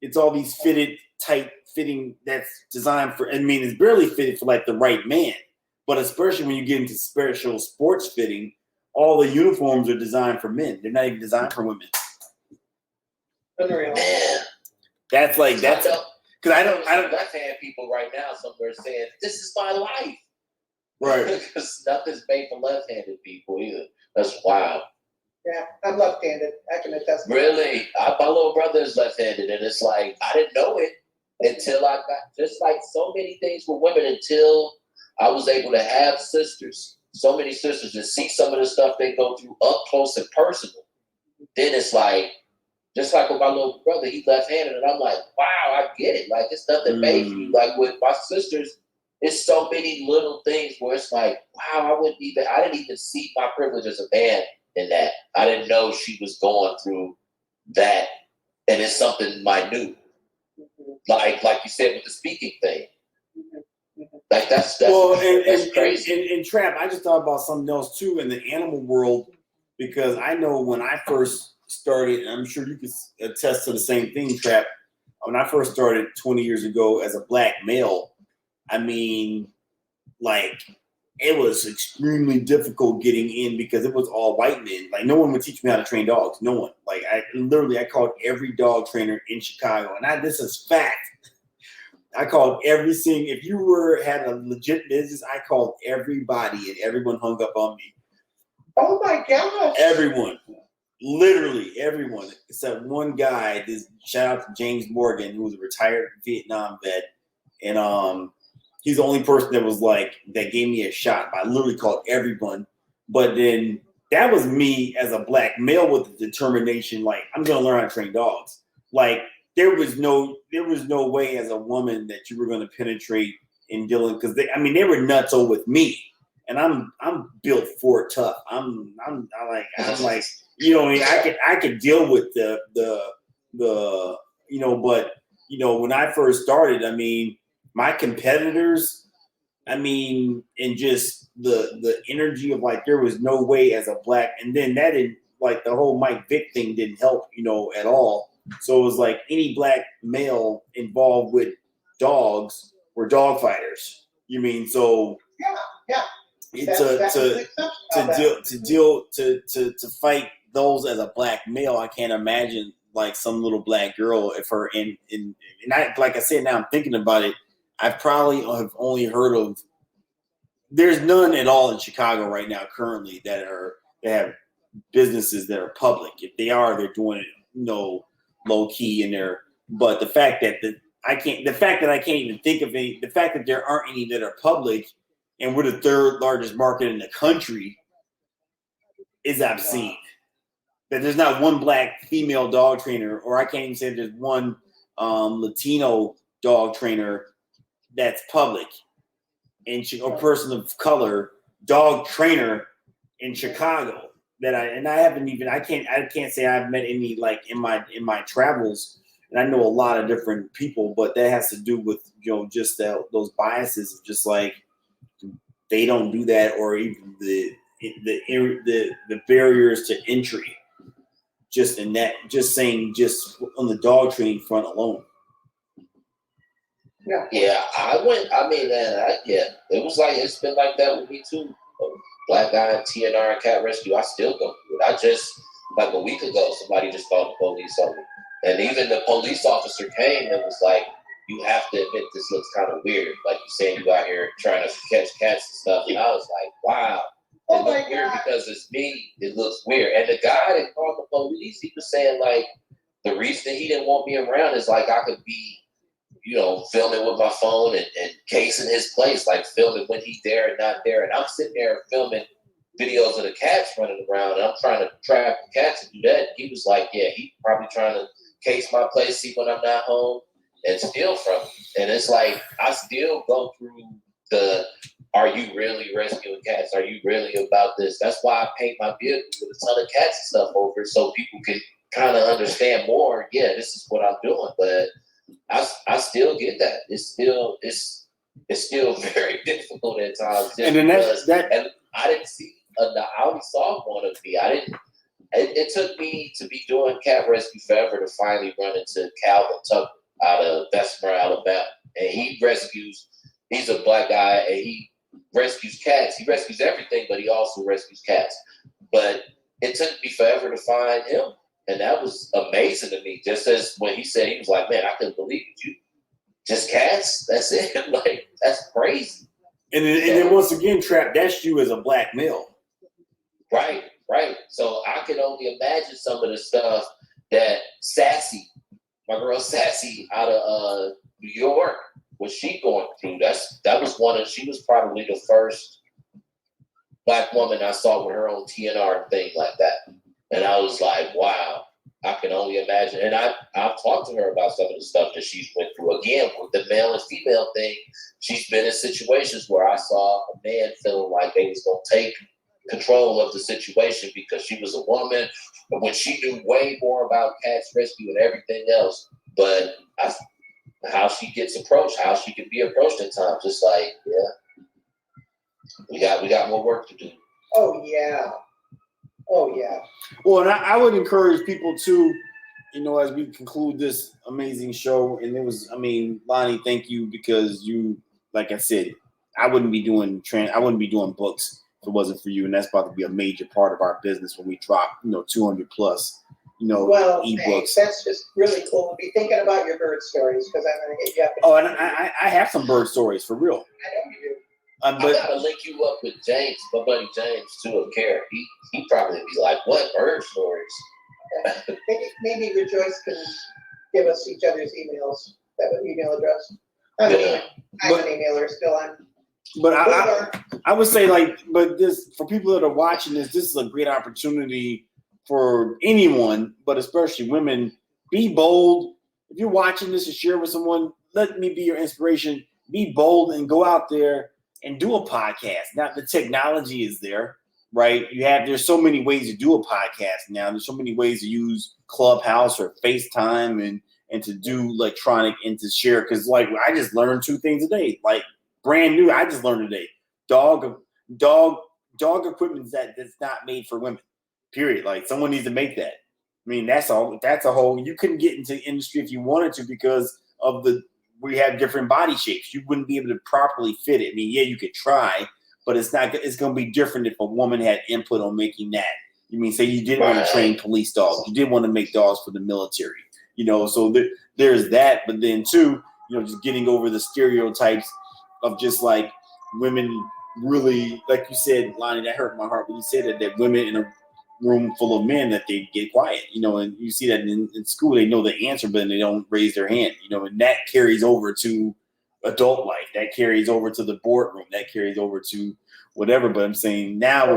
S5: tight fitting that's designed for, it's barely fitted for like the right man. But especially when you get into special sports fitting, all the uniforms are designed for men. They're not even designed for women.
S3: Unreal.
S4: Man,
S5: That's because I don't
S4: left-hand people right now. Somewhere saying this is my life,
S5: right.
S4: Because nothing's made for left-handed people either. That's wild.
S3: Yeah, I'm left-handed. I can attest.
S4: Really, my little brother is left-handed, and it's like I didn't know it until I got just like so many things with women until I was able to have sisters, so many sisters, and see some of the stuff they go through up close and personal. Then it's like, just like with my little brother, he's left-handed, and I'm like, wow, I get it. Like it's nothing major. Like with my sisters, it's so many little things where it's like, wow, I didn't even see my privilege as a man in that. I didn't know she was going through that, and it's something minute. Like you said with the speaking thing. Like that's crazy.
S5: And Trap, I just thought about something else too in the animal world, because I know when I first started, and I'm sure you can attest to the same thing, Trap. When I first started 20 years ago as a black male, I mean, like, it was extremely difficult getting in because it was all white men. Like, no one would teach me how to train dogs. No one. Like, I called every dog trainer in Chicago, and this is fact. I called every single. If you had a legit business, I called everybody, and everyone hung up on me.
S3: Oh my gosh!
S5: Everyone, literally everyone, except one guy. This shout out to James Morgan, who was a retired Vietnam vet, and he's the only person that gave me a shot. I literally called everyone, but then that was me as a black male with the determination, like, I'm gonna learn how to train dogs. Like, there was no way as a woman that you were gonna penetrate in dealing, because they were nutso with me, and I'm built for it tough. I'm like, you know, I could deal with the but when I first started, my competitors, and just the energy of, like, there was no way as a black, and then that didn't, like, the whole Mike Vick thing didn't help, at all. So it was like any black male involved with dogs were dog fighters. So
S3: yeah.
S5: To fight those as a black male, I can't imagine like some little black girl if her and I, like I said, now I'm thinking about it, I probably have only heard of, there's none at all in Chicago right now currently that have businesses that are public. If they are, they're doing it low key in there. But the fact that I can't even think of any, the fact that there aren't any that are public, and we're the third largest market in the country, is obscene. That there's not one black female dog trainer, or I can't even say there's one Latino dog trainer that's public, or person of color dog trainer in Chicago. I can't say I've met any, like, in my travels, and I know a lot of different people, but that has to do with just those biases of just like they don't do that, or even the barriers to entry. Just in that, just saying, just on the dog training front alone.
S4: Yeah, I went. It was like, it's been like that with me too. Black guy in TNR and cat rescue, I still go through it. I just, like a week ago, somebody just called the police on me. And even the police officer came and was like, you have to admit this looks kind of weird. Like you saying you out here trying to catch cats and stuff. And I was like, wow. It looks weird because it's me. It looks weird. And the guy that called the police, he was saying, like, the reason he didn't want me around is like I could be, filming with my phone and casing his place, like filming when he's there and not there. And I'm sitting there filming videos of the cats running around, and I'm trying to trap the cats and do that. He was like, yeah, he probably trying to case my place, see when I'm not home, and steal from me. And it's like, I still go through are you really rescuing cats? Are you really about this? That's why I paint my vehicle with a ton of cats and stuff over, so people can kind of understand more. Yeah, this is what I'm doing. But I still get that. It's still very difficult at times. And I didn't see. I only saw one of me. It took me to be doing cat rescue forever to finally run into Calvin Tucker out of Bessemer, Alabama, and he rescues. He's a black guy, and rescues cats. He rescues everything, but he also rescues cats. But it took me forever to find him. And that was amazing to me. Just as when he said, he was like, man, I couldn't believe it. You just cats? That's it? Like, that's crazy.
S5: And then once again, Trap, that's you as a black male.
S4: Right. So I can only imagine some of the stuff that Sassy, my girl Sassy out of New York, what she going through. She was probably the first black woman I saw with her own TNR and thing like that. And I was like, wow, I can only imagine. And I've talked to her about some of the stuff that she's went through. Again, with the male and female thing, she's been in situations where I saw a man feeling like they was going to take control of the situation because she was a woman, but when she knew way more about cats rescue and everything else, but how she gets approached, how she can be approached at times, just like, we got more work to do.
S3: Oh yeah.
S5: Well, and I would encourage people to, as we conclude this amazing show, and Lonnie, thank you, because you, like I said, I wouldn't be doing books if it wasn't for you, and that's about to be a major part of our business when we drop, 200 plus, ebooks.
S3: That's just really cool to be thinking about your bird stories, because I'm going to hit you up.
S5: Oh, and I have some bird stories for real.
S3: I know you do.
S4: I gotta link you up with James, my buddy James, too, of Care. He probably be like, what bird stories?
S3: Maybe Rejoice can give us each other's emails. That email address. I'm an emailer still.
S5: But I would say, but this, for people that are watching this is a great opportunity for anyone, but especially women. Be bold. If you're watching this and share with someone, let me be your inspiration. Be bold and go out there and do a podcast. Now the technology is there, right? There's so many ways to do a podcast now. There's so many ways to use Clubhouse or FaceTime and to do electronic and to share. Because I just learned 2 things a day, brand new. I just learned today, dog equipment that's not made for women. Period. Someone needs to make that. That's all. That's a whole. You couldn't get into the industry if you wanted to because of we have different body shapes. You wouldn't be able to properly fit it. You could try, but it's not. It's going to be different if a woman had input on making that. Say you did want to train police dogs. You did want to make dogs for the military. So there's that. But then too, just getting over the stereotypes of just women really, like you said, Lonnie, that hurt my heart when you said that women in a room full of men that they get quiet, and you see that in school, they know the answer, but they don't raise their hand, and that carries over to adult life, that carries over to the boardroom, that carries over to whatever. But I'm saying now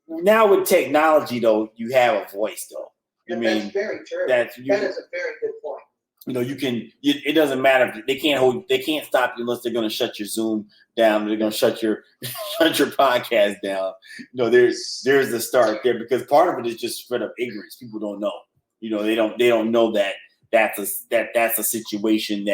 S5: with technology, though, you have a voice, though.
S3: That's very true. That is a very good point.
S5: It doesn't matter. They can't stop you unless they're going to shut your Zoom down. They're going to shut your podcast down. There's the start there, because part of it is just straight up ignorance. People don't know. They don't know that that's a situation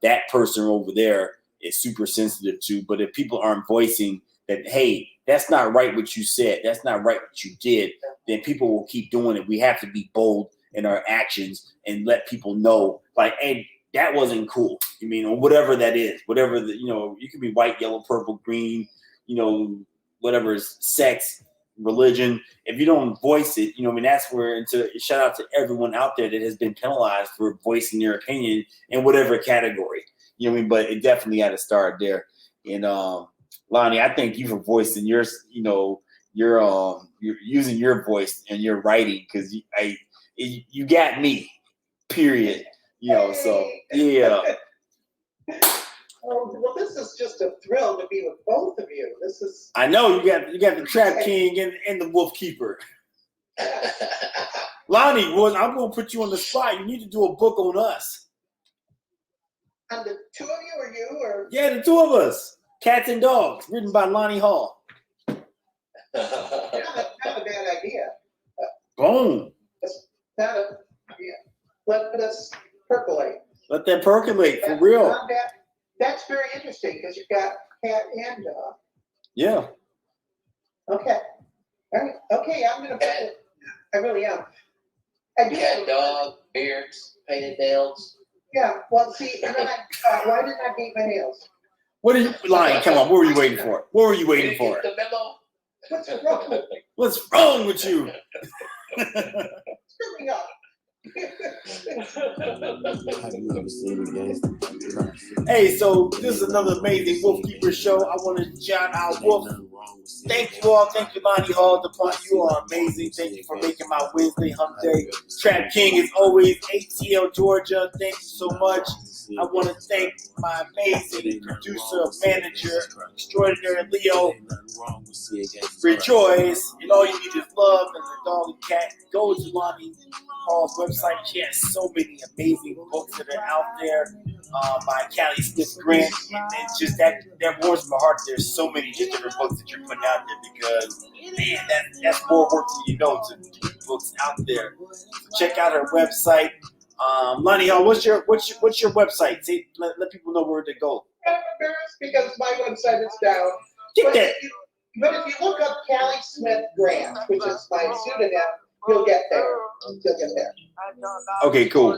S5: that person over there is super sensitive to. But if people aren't voicing that, hey, that's not right what you said, that's not right what you did, then people will keep doing it. We have to be bold in our actions and let people know, hey, that wasn't cool. Or whatever that is, whatever you can be white, yellow, purple, green, whatever is sex, religion. If you don't voice it, that's where, shout out to everyone out there that has been penalized for voicing their opinion in whatever category. But it definitely had to start there. And Lonnie, I thank you for voicing yours. You're using your voice and your writing, because you got me. Period. So yeah.
S3: Oh, well, this is just a thrill to be with both of you. This is.
S5: I know you got the Trap King and the Wolfkeeper. Lonnie, I'm gonna put you on the spot. You need to do a book on us.
S3: On the 2 of you, or you, or?
S5: Yeah, the 2 of us. Cats and Dogs, written by Lonnie Hall.
S3: Not a bad idea.
S5: Boom.
S3: Let us percolate.
S5: Let that percolate, for real.
S3: That's very interesting, because you've got cat and dog.
S5: Yeah.
S3: Okay. All right. Okay, I'm going to put it. I really am. I do
S4: Cat, dog, beards, painted nails.
S3: Yeah. Well, see, and then why didn't I paint my nails?
S5: What are you lying? Come on, what were you waiting for? What were you waiting for?
S4: The memo.
S3: What's wrong?
S5: What's wrong with you?
S3: Screw me up.
S2: Hey, so this is another amazing Wolfkeeper show. I want to shout out Wolf. Thank you all. Thank you, Lonnie Hall. You are amazing. Thank you for making my Wednesday hump day. Trap King is always ATL, Georgia. Thank you so much. I want to thank my amazing producer, manager, extraordinary Leo. Rejoice. And all you need is love and the dog and cat. Go to Lonnie Hall's website. She has so many amazing books that are out there by Callie Smith Grant. And it's just that warms my heart. There's so many just different books that you're putting out there because, man, that's more work than you know to keep books out there. So check out her website. Lonnie Hall, what's your website? See, let people know where to go.
S3: I'm embarrassed because my website is down.
S5: Get that.
S3: But if you look up Callie Smith Grant, which is my pseudonym, you'll get there.
S5: Okay, cool.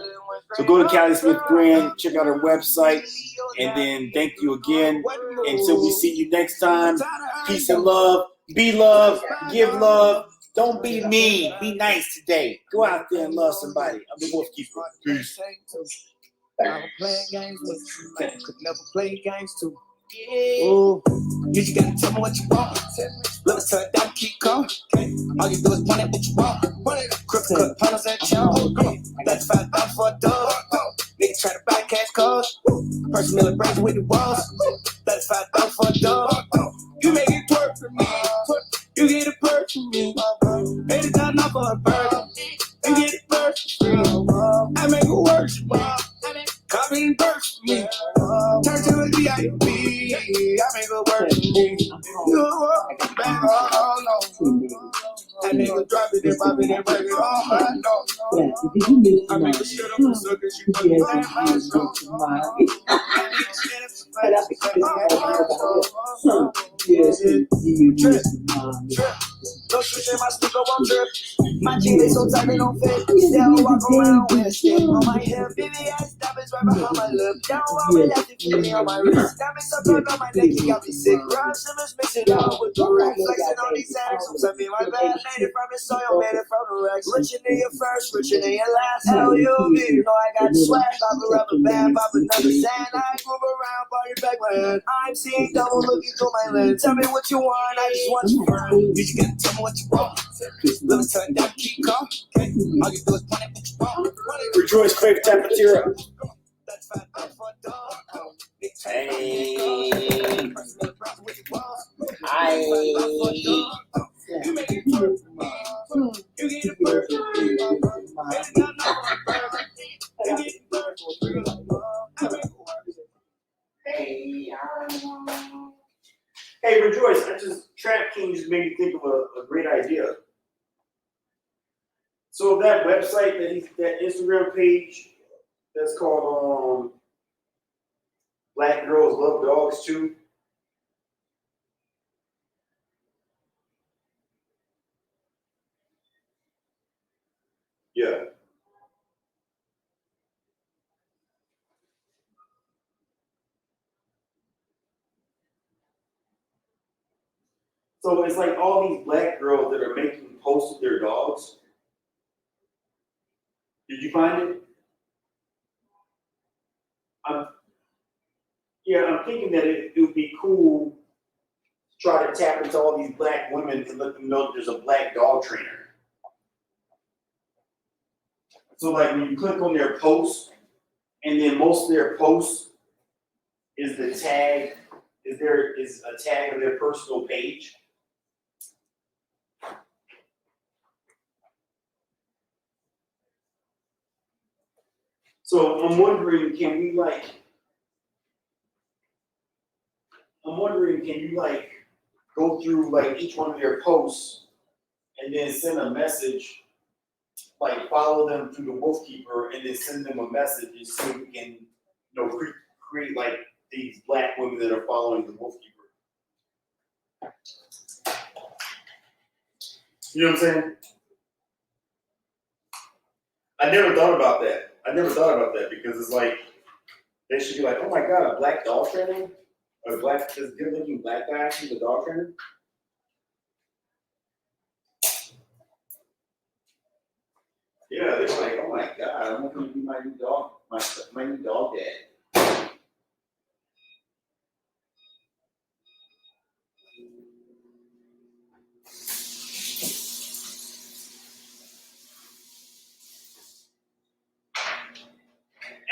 S5: So go to Callie Smith Grant, check out her website, and then thank you again. Until we see you next time, peace and love. Be love, give love. Don't be mean. Be nice today. Go out there and love somebody. I'm the Wolfkeeper. Peace.
S6: I playing games with you, man. Could never play games too. Ooh, you just gotta tell me what you want. Let us turn down, keep calm. All you do is point at what you want. Crook cut puddles at you. That's $5 for a dog. Niggas try to buy cash calls. Person Miller breaks with the walls. That's $5 for a dog. You make it twerk for me. You get a perk from me. $80 for a burger. You get it perk for free. I make it work for me. Copy and perk for me. Turn to a VIP. I make it work for me. You walk back all on. I make it drop it and pop it and break it all I know. I make it shut up and suck it. You put it right my show. No shit in my sticker won't trip. My jeans so tight they don't fit. Still walk around with a stick on my hip. BBS diamonds right behind my lip. Down while we left keep me on my wrist. Diamonds so good on my neck, it got me sick. Brown shivers mixing up with the wreck. Flexing on these atoms. I feel my bad. Made it from the soil, made it from the wreck. Richer than your first, richer than your last. L.U.V. You know I got swag. Pop a rubber band, pop another sand. I move around, body back my hand. I'm seeing double looking through my lens. Tell me what you want, I just want you friend. You just gotta tell me what you want. Let me turn down, keep calm. All you do is point at what you want.
S5: Rejoice, favorite temperature.
S6: That's $5 for a dog.
S5: Hey.
S6: You make it work for me. You get it work for me. You get it work for me. I make it work.
S5: Hey, Rejoice, Trap King just made me think of a great idea. So that website, that Instagram page that's called Black Girls Love Dogs Too. Yeah. So it's like all these black girls that are making posts of their dogs. Did you find it? I'm thinking that it would be cool to try to tap into all these black women and let them know that there's a black dog trainer. So like when you click on their posts, and then most of their posts is the tag, is a tag of their personal page. So I'm wondering, can you go through like each one of their posts and then send a message, like follow them through the Wolfkeeper and then send them a message and see if we can, create like these black women that are following the Wolfkeeper. You know what I'm saying? I never thought about that because it's like, they should be like, oh my God, a black dog training? A black, this good-looking black guy who's a dog trainer. Yeah, they're like, oh my god, I'm gonna be my new dog, my new dog dad.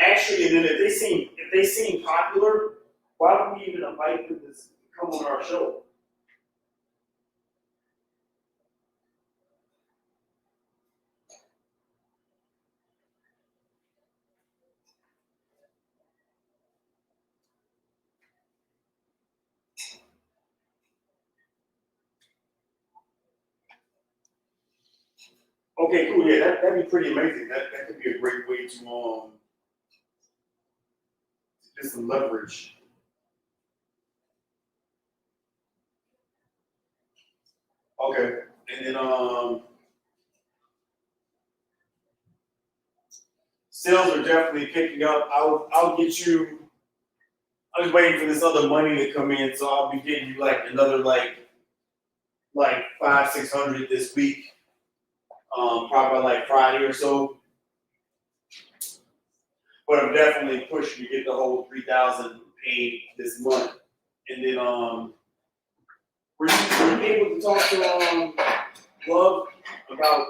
S2: Actually, and then if they seem popular, why don't we even invite them to come on our show? Okay, cool. Yeah, that'd be pretty amazing. That could be a great way to get some leverage. Okay, and then sales are definitely picking up. I'll get you. I was waiting for this other money to come in, so I'll be getting you like another like 500-600 this week. Probably like Friday or so. But I'm definitely pushing to get the whole 3,000 paid this month. And then were you able to talk to Love about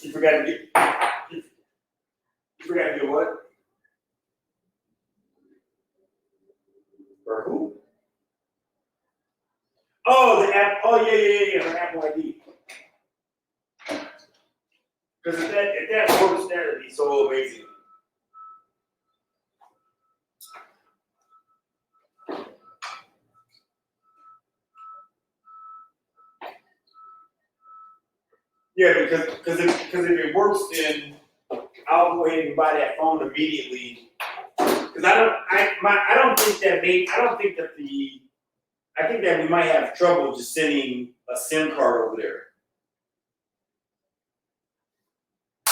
S2: you forgot to get what? Or who? Oh, the app. Oh, yeah, the Apple ID. Because if that works, that would be so amazing. Yeah, because if it works, then I'll go ahead and buy that phone immediately. Because I think that we might have trouble just sending a SIM card over there.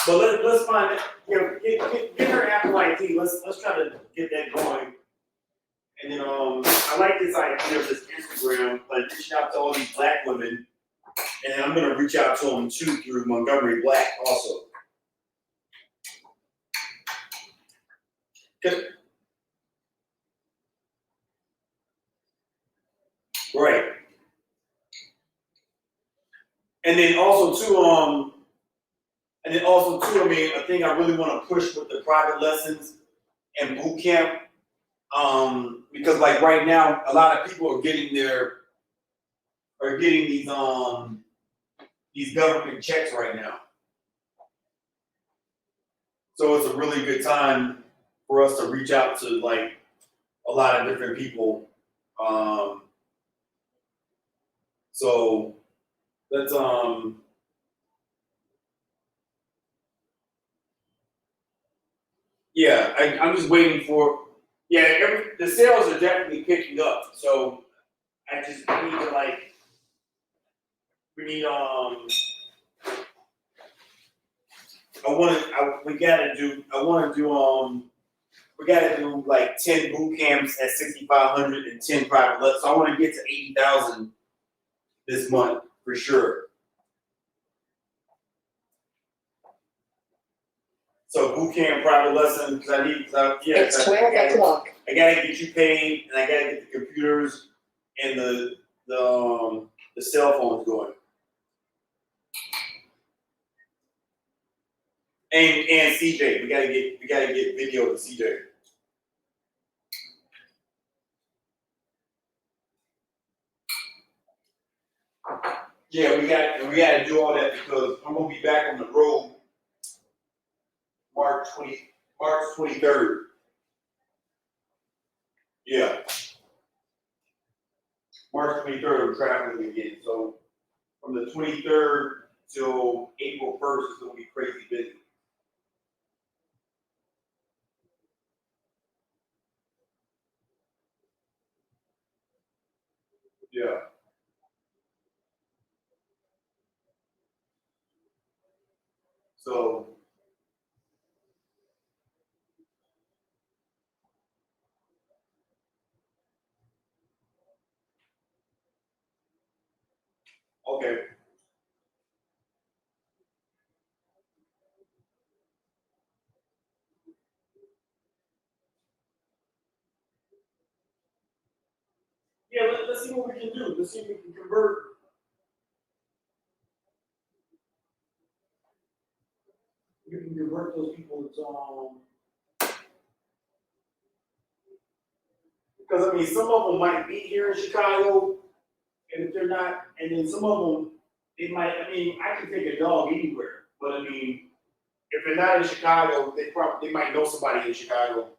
S2: But let's find it. You know, get her Apple ID. Let's try to get that going. And then I like this idea of this Instagram, like reaching out to all these black women, and then I'm gonna reach out to them too through Montgomery Black also. Right. And then also too, I mean, a thing I really want to push with the private lessons and boot camp, because like right now, a lot of people are getting these government checks right now. So it's a really good time for us to reach out to like a lot of different people. So let's yeah, I'm just waiting for the sales are definitely picking up. So I just need to like we gotta do like 10 boot camps at 6,500 and 10 private lessons. So I want to get to 80,000 this month for sure. So boot camp, private lessons,
S7: It's 12 o'clock.
S2: I gotta get you paid, and I gotta get the computers and the cell phones going. And CJ, we gotta get video to CJ. Yeah, we gotta do all that because I'm gonna be back on the road March 23rd. Yeah. March 23rd, I'm traveling again. So from the 23rd till April 1st, it's gonna be crazy busy. Yeah.
S5: So. Okay. Yeah, let's see what we can do. Let's see if we can convert. We can convert those people to because I mean, some of them might be here in Chicago, and if they're not, and then some of them, they might. I mean, I can take a dog anywhere, but I mean, if they're not in Chicago, they might know somebody in Chicago.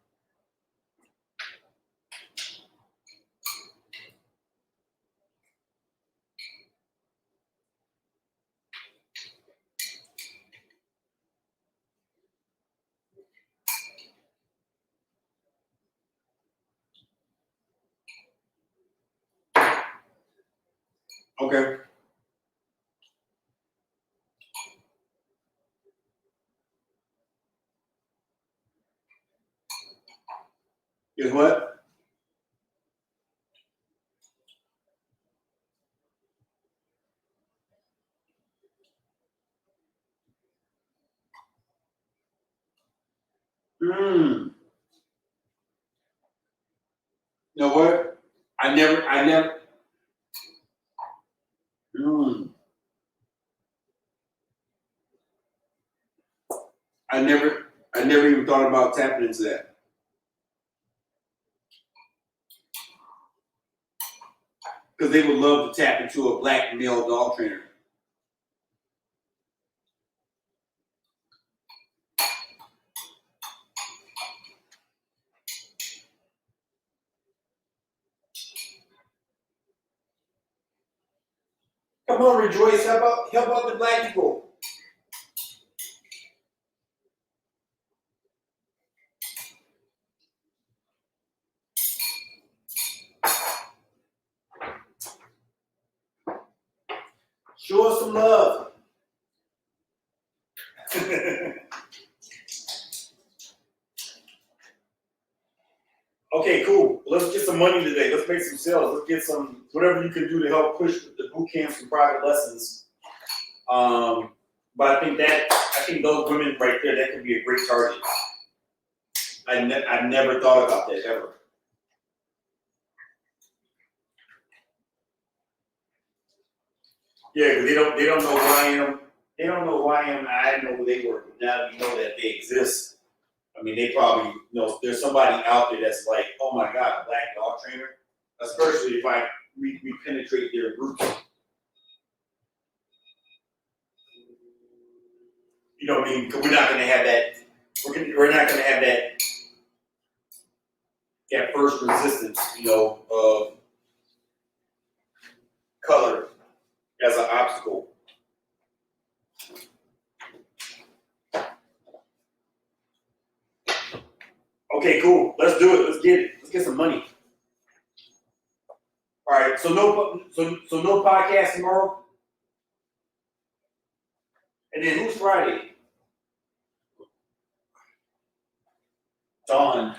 S5: Okay. Is what? You know what? I never. I never even thought about tapping into that. Because they would love to tap into a black male dog trainer. Come on, Rejoice, help out the black people. Show us some love. Okay, cool. Let's get some money today. Let's make some sales. Let's get some, whatever you can do to help push the boot camps and private lessons. But I think those women right there, that could be a great target. I've never thought about that ever. Yeah, because they don't know who I am. They don't know who I am. I didn't know who they were. But now you know that they exist. I mean, they probably know there's somebody out there that's like, oh my God, a black dog trainer. Especially if we penetrate their roots. You know what I mean? Because we're not going to have that. We're not going to have that first resistance, you know, of color as an obstacle. Okay, cool. Let's do it. Let's get it. Let's get some money. All right. So no podcast tomorrow. And then who's Friday? Dawn.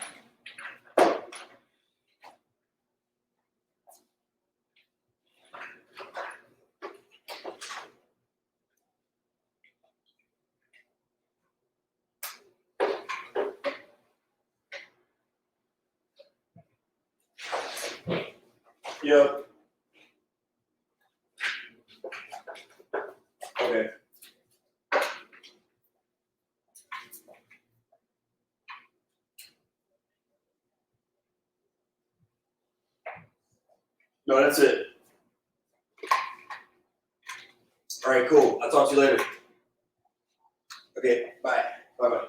S5: Yep. Okay. No, that's it. All right, cool. I'll talk to you later. Okay, bye. Bye-bye.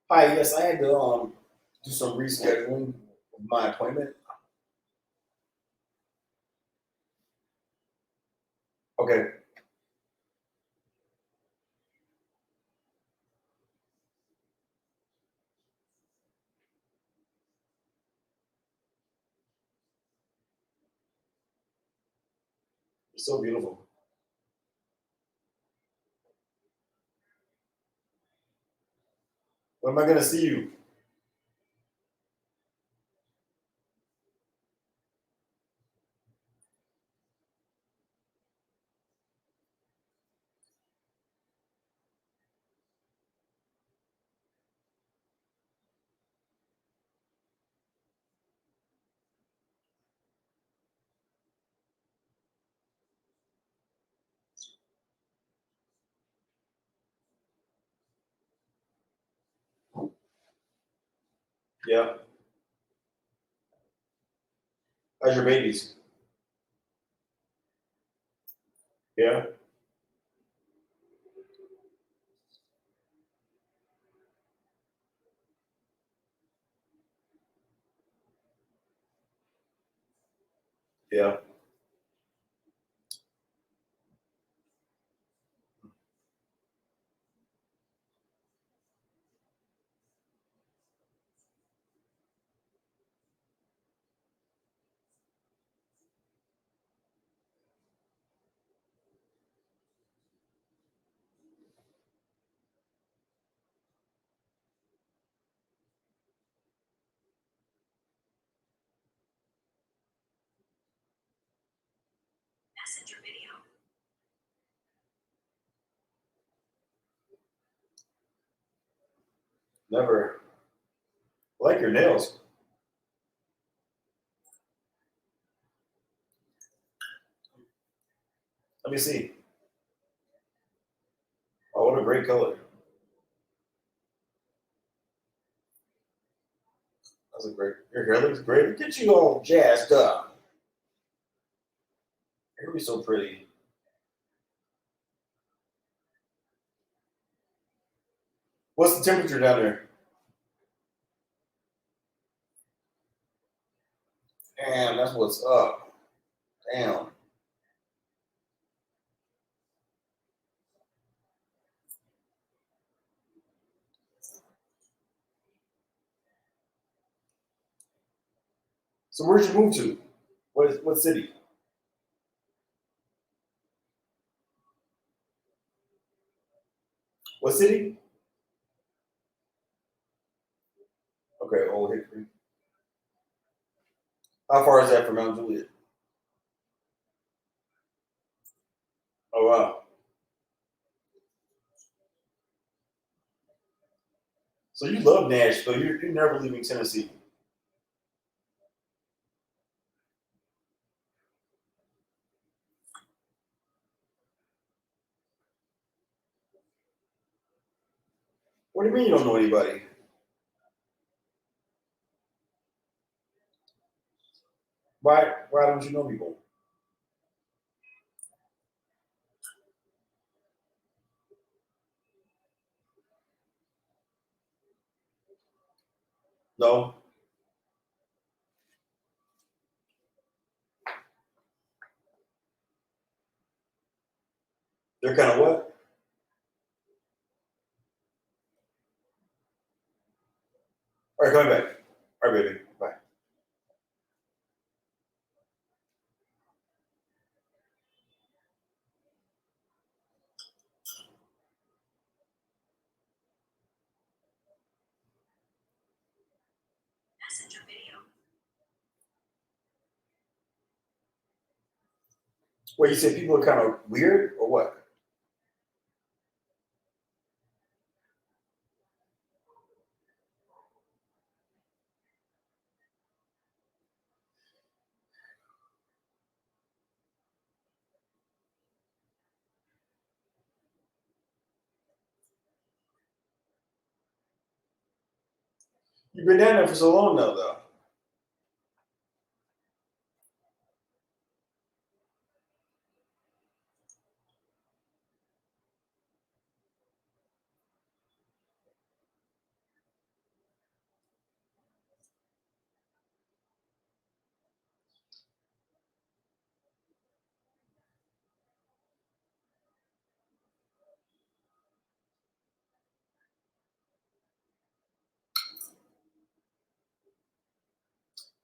S5: Hi, yes, I had to do some rescheduling of my appointment. Okay. It's so beautiful. When am I gonna see you? Yeah. How's your babies? Yeah. Yeah.
S8: Messenger video.
S5: Never. I like your nails. Let me see. Oh, what a great color. That's a great. Your hair looks great. Get you all jazzed up. Your hair be so pretty. What's the temperature down there? Damn, that's what's up. Damn. So where'd you move to? What city? What city? Okay, Old Hickory. How far is that from Mount Juliet? Oh wow. So you love Nashville. You're never leaving Tennessee. What do you mean you don't know anybody? Why don't you know people? No. They're kind of what? All right, coming back. All right, baby. Bye.
S8: Messenger video.
S5: Well, you said people are kind of weird or what? You've been down there for so long now, though.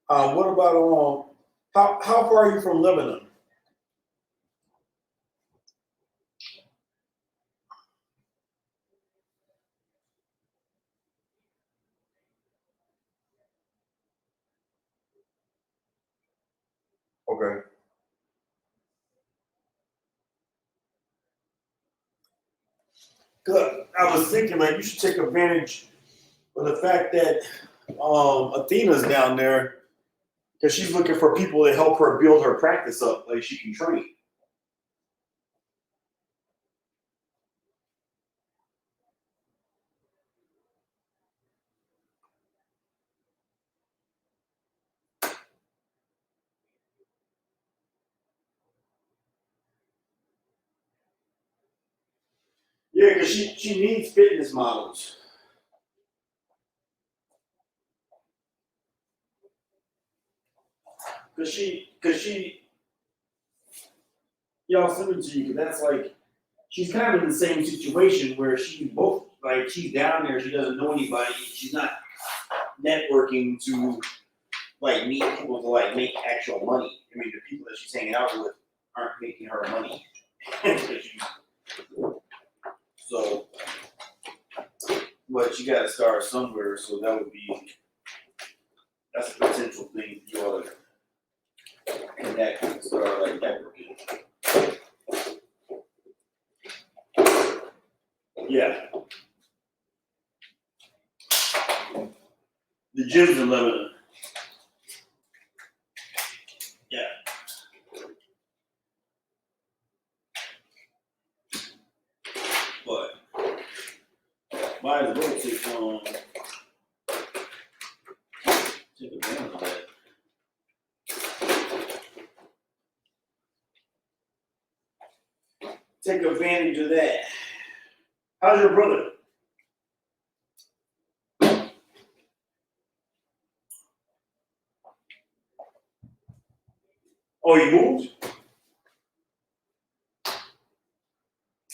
S5: What about how far are you from Lebanon? Okay. Good. I was thinking like you should take advantage of the fact that Athena's down there because she's looking for people to help her build her practice up, like she can train. Yeah, because she needs fitness models. Because she yeah, I'll send it to you. That's like she's kind of in the same situation where she's both like she's down there, she doesn't know anybody, she's not networking to like meet people to like make actual money. I mean, the people that she's hanging out with aren't making her money. So, but you got to start somewhere. So that's a potential thing you ought to connect and start like networking. Yeah. The gym's in Lebanon. Yeah. But might as well take advantage of that. Take advantage of that. How's your brother? Oh, you moved?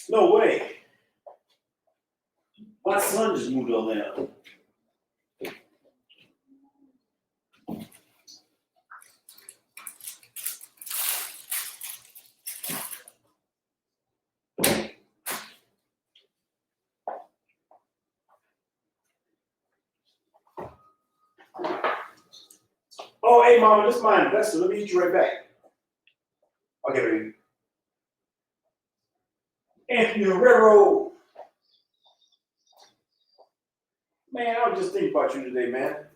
S5: No way. My son just moved to Atlanta. Oh, hey, Mama, this is my investor. Let me hit you right back. Okay, baby. Anthony Herrero. Man, I was just thinking about you today, man.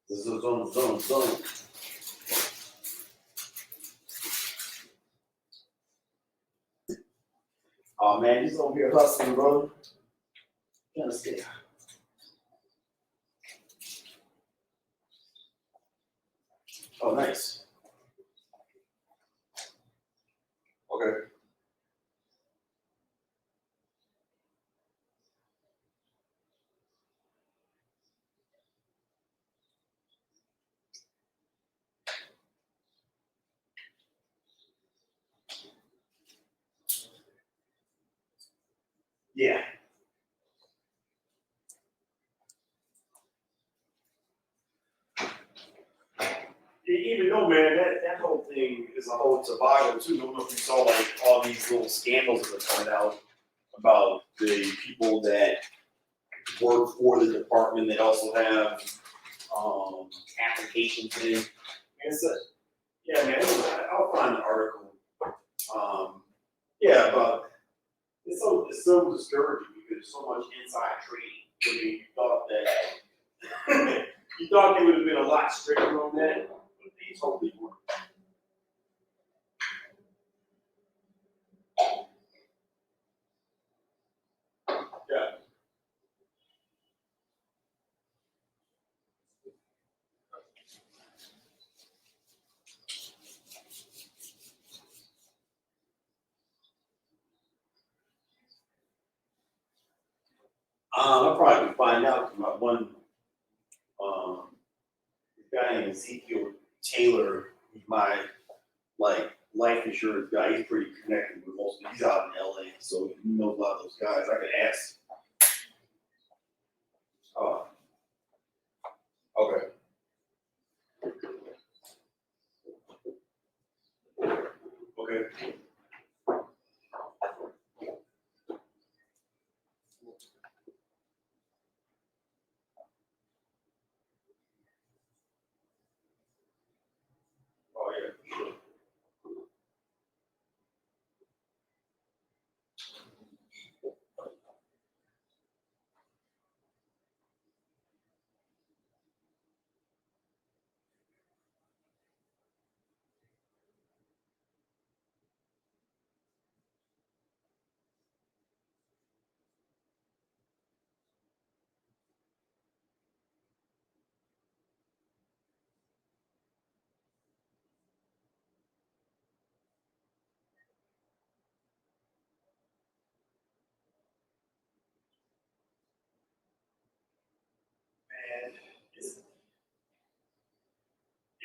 S5: Zone. Oh man, he's over here hustling, bro. Trying to stay. Oh, nice. Okay. Yeah. Even though, man, that whole thing is a whole toboggan too. I don't know if you saw like all these little scandals that are coming out about the people that work for the department that also have applications in. Yeah, man, I'll find the article. Yeah, but it's so discouraging because there's so much inside trading. I mean, you thought they would have been a lot stricter on that, but they totally weren't. Yeah. I'll probably find out from my one guy named Ezekiel Taylor, who's my life insurance guy. He's pretty connected with most of them. He's out in LA, so he knows a lot of those guys. I could ask. Okay. Okay. Oh yeah, sure.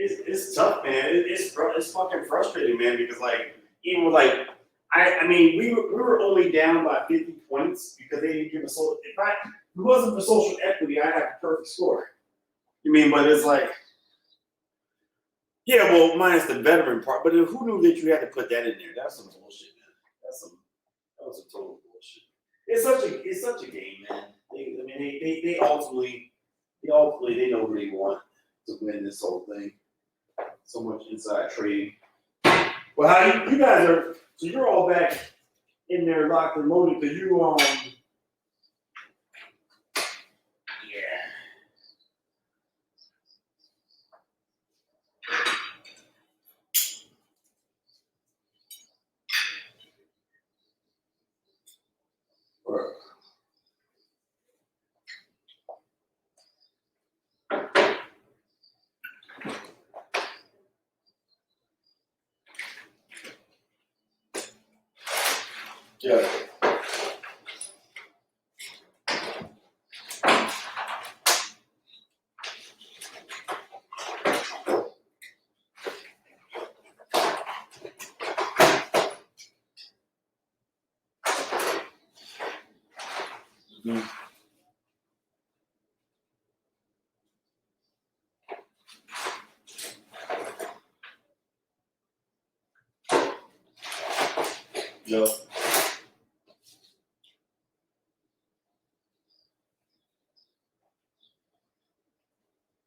S5: It's tough, man. It's fucking frustrating, man, because like even with like I mean we were only down by 50 points because they didn't give us social. If it wasn't for social equity, I'd have a perfect score. You mean, but it's like yeah, well, minus the veteran part. But who knew that you had to put that in there? That's some bullshit, man. That was a total bullshit. It's such a game, man. They ultimately they know who they want to win this whole thing. So much inside trading.
S9: Well, how you guys are? So you're all back in there, locked and loaded. Cause you yeah.
S5: Yeah. Mm. Yeah.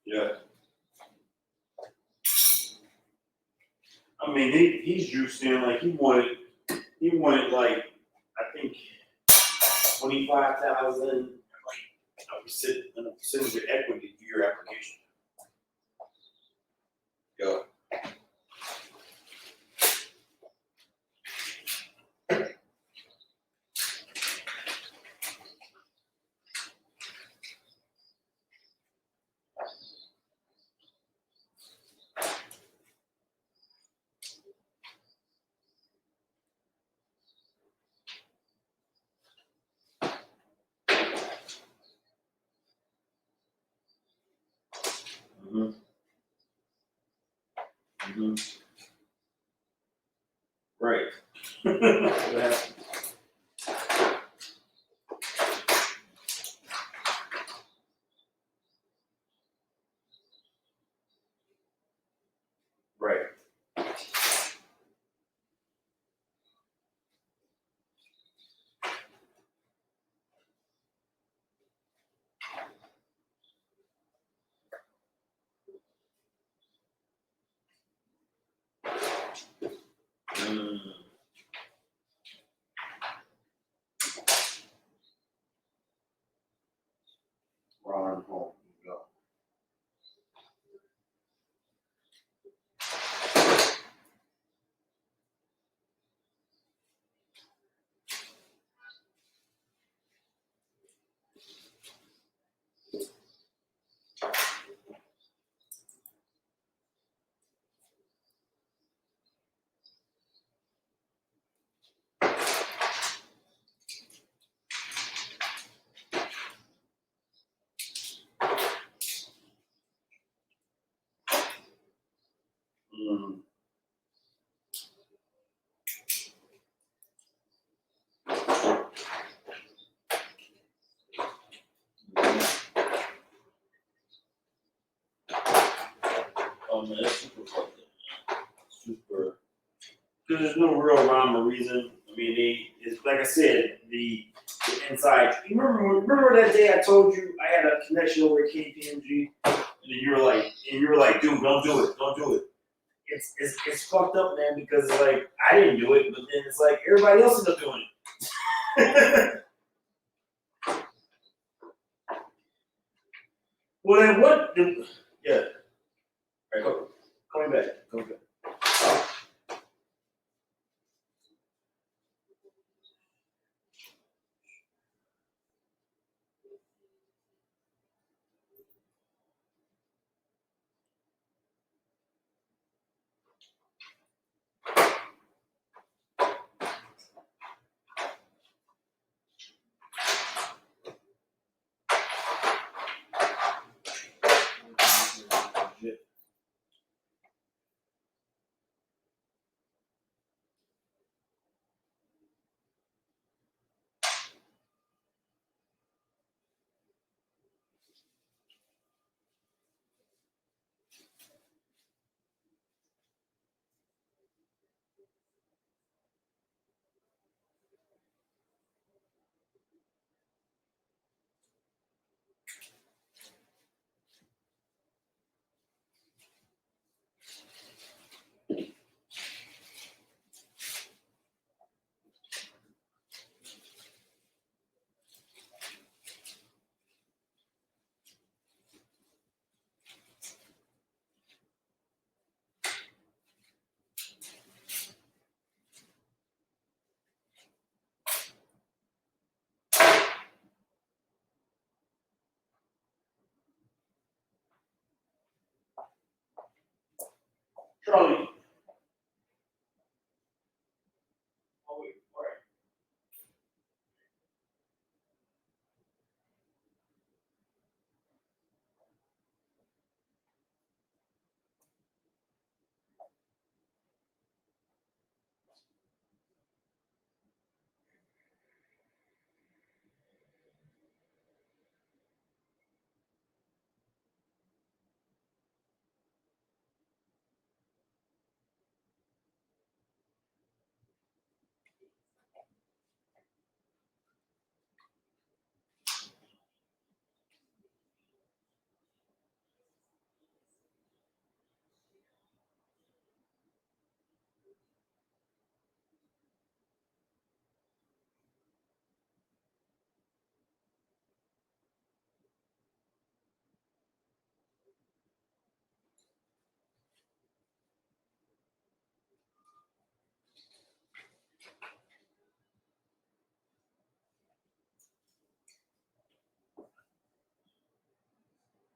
S5: Yeah.
S9: I mean, he's juiced in like he wanted like I think 25,000 like a percentage of equity for your application.
S5: Yeah. Mm-hmm. Mm-hmm.
S9: Right. Right.
S5: Mm.
S9: Ron home. Go. Mm.
S5: Oh man, that's super fucked up. Super.
S9: Because there's no real rhyme or reason. I mean, it's like I said, the inside. You remember that day I told you I had a connection over at KPMG, and you were like, dude, don't do it. It's fucked up, man, because it's like I didn't do it, but then it's like everybody else ended up doing it. Well, then what? Yeah. All right, coming back. Charlie. Oh, wait, all right.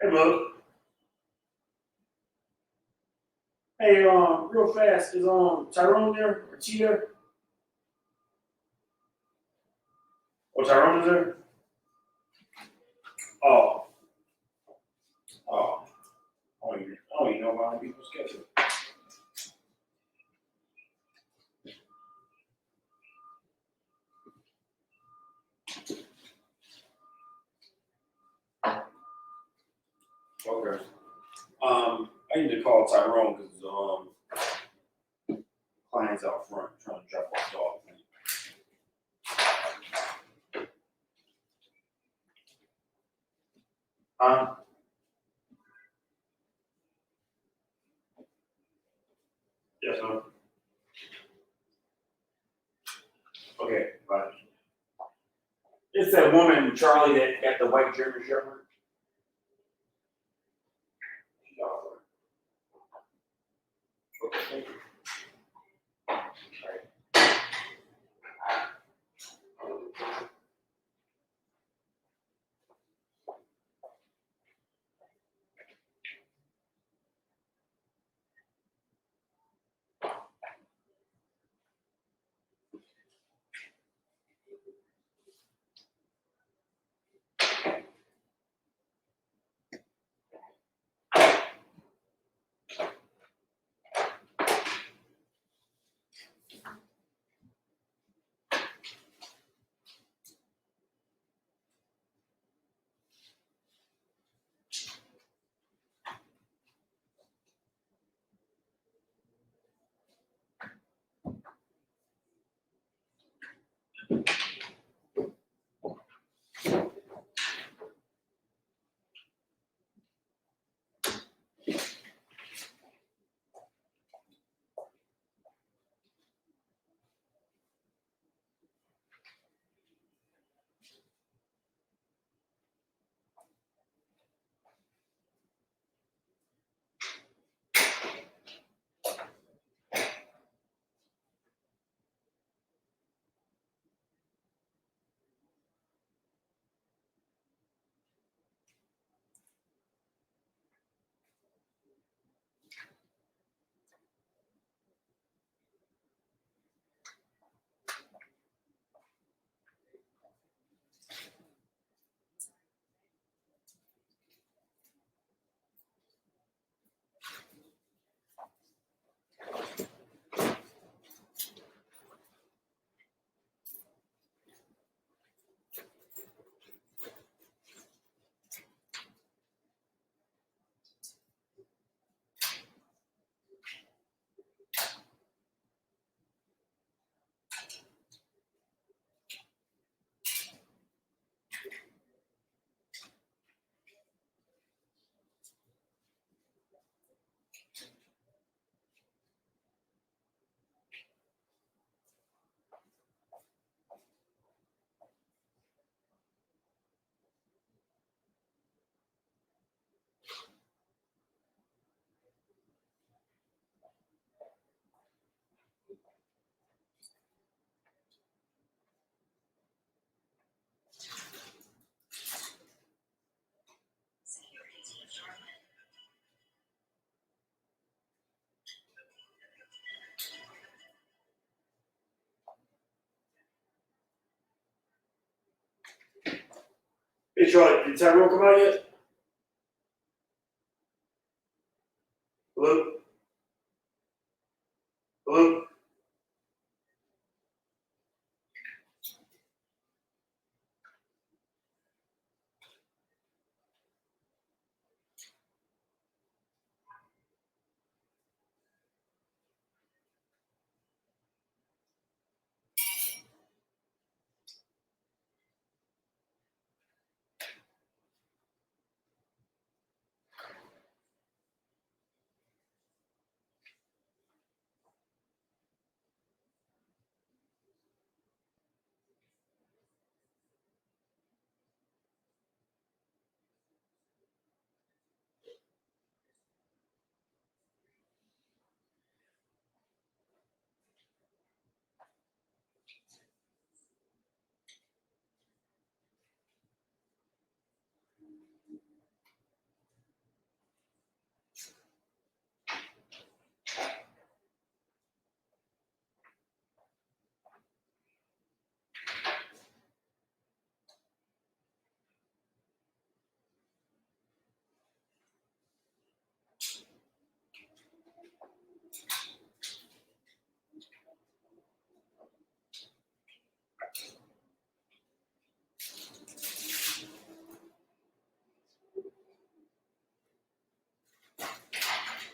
S9: Hey, Mo. Hey, real fast, is Tyrone there or T there? Oh, Tyrone is there? Oh. Oh. I don't even know about people's schedule. Okay. I need to call Tyrone because clients out front trying to drop off dog. Yes, sir. Okay, bye. It's that woman, Charlie, that got the white German Shepherd. Okay, thank you. Hey, Charlie, did Tyrone come out yet? Hello? Hello?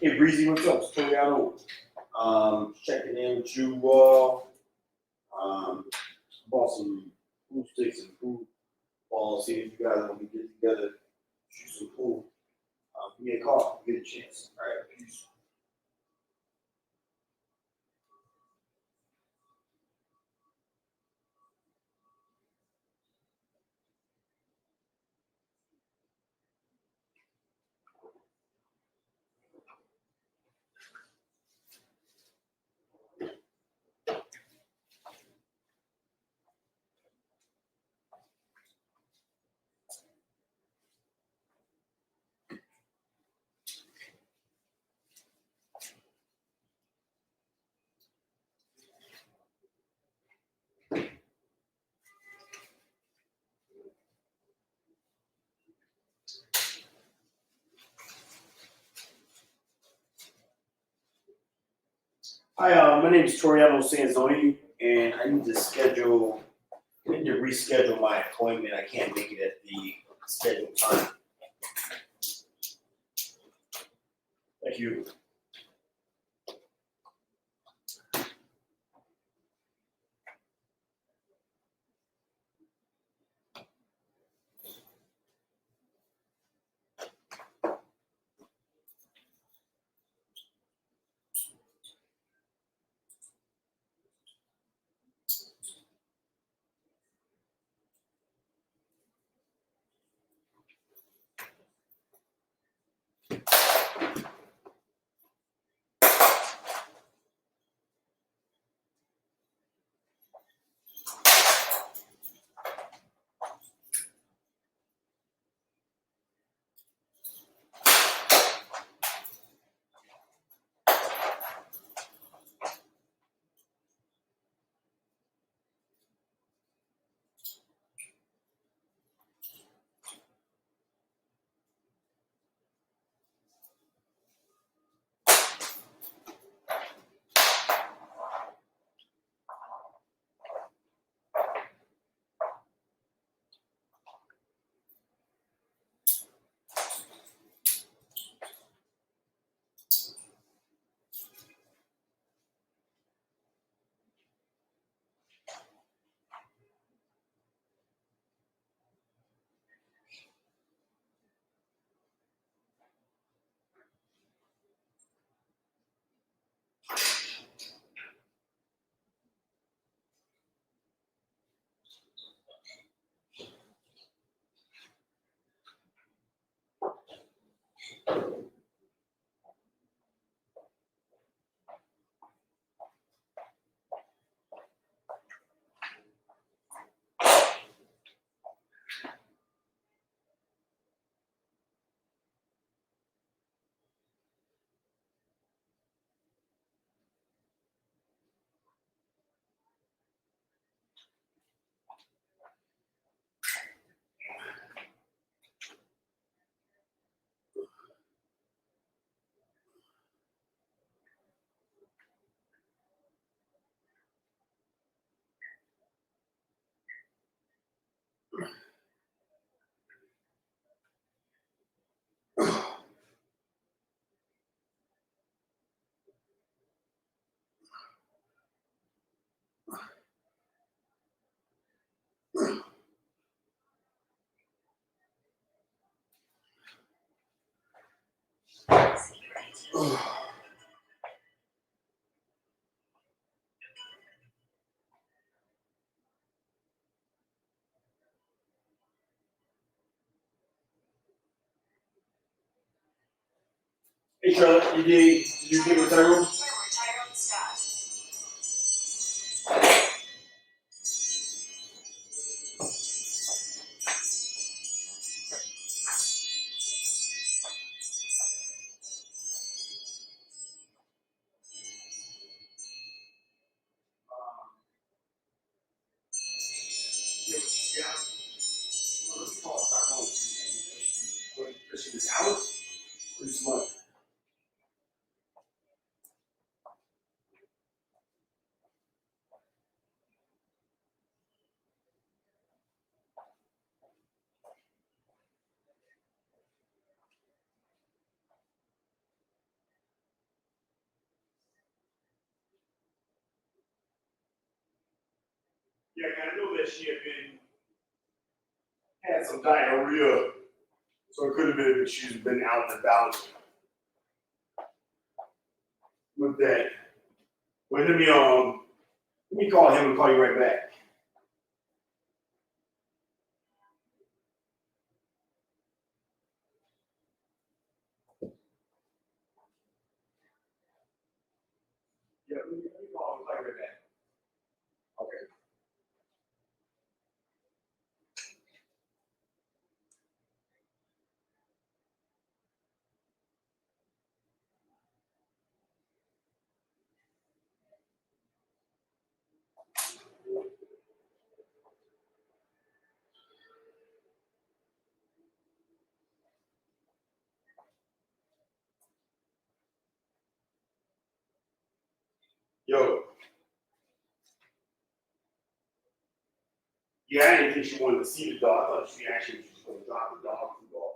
S9: Hey, Breezy, what's up? It's Toriano. Checking in with you all. Bought some pool sticks and pool balls. See if you guys want to get together, shoot some pool. Give me a call. Get a chance. All right, peace. Hi, my name is Toriano Sanzoni, and I need to reschedule my appointment. I can't make it at the scheduled time. Thank you. Hey Charlotte, did you get with Tyrone? Is out or smart? Yeah, I know that she had some diarrhea, so it could have been that she's been out and about with that. Well, let me call him and call you right back. Yeah, let me call him and call you right back. Okay. Yo. Yeah, I didn't think she wanted to see the dog. I thought she actually was just going to drop the dog food off.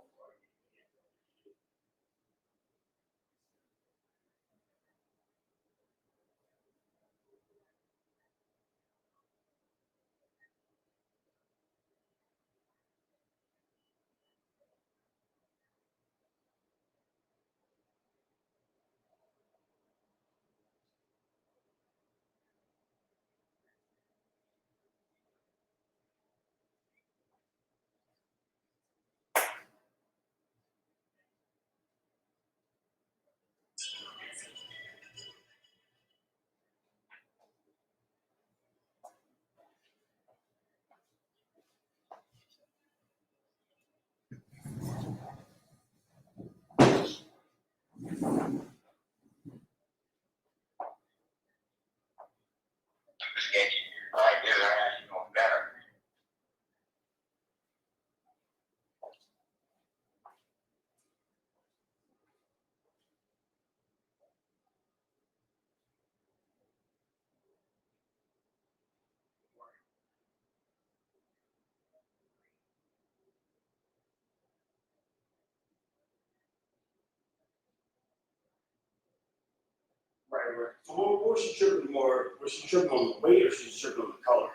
S9: Right. So what was she tripping more? Was she tripping on the weight or she tripping on the color?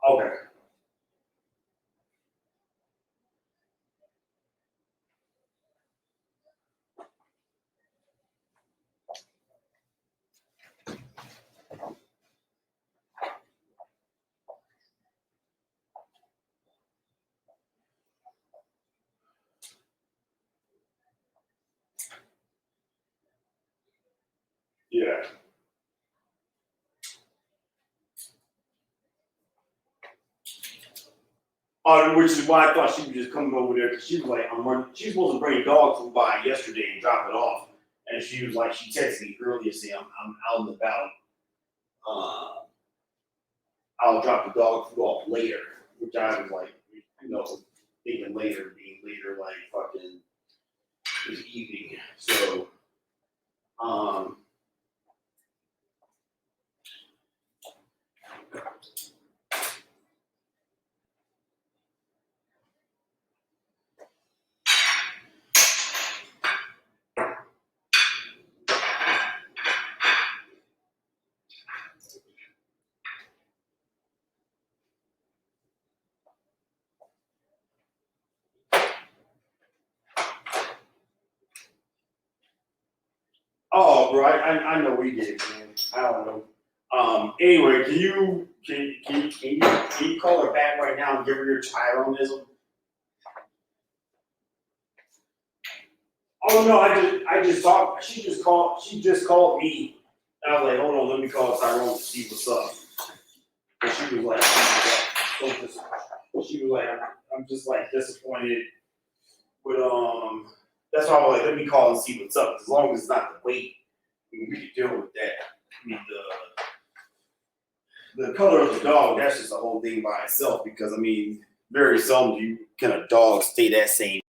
S9: Okay. Yeah. Which is why I thought she was just coming over there because she was like, I'm running. She's supposed to bring dog food by yesterday and drop it off. And she was like, she texted me earlier saying, I'm out and about. I'll drop the dog food off later. Which I was like, thinking later, being later, like fucking this evening. So, Oh, bro, I know we did, man. I don't know. Anyway, can you call her back right now and give her your Tyronism? Oh no, I just talked. She just called me. And I was like, hold on, let me call Tyrone to see what's up. And she was like, I'm just like disappointed. But that's why I was like, let me call and see what's up. As long as it's not the weight, we can deal with that. I mean, the color of the dog, that's just a whole thing by itself. Because I mean, very seldom can a dog stay that same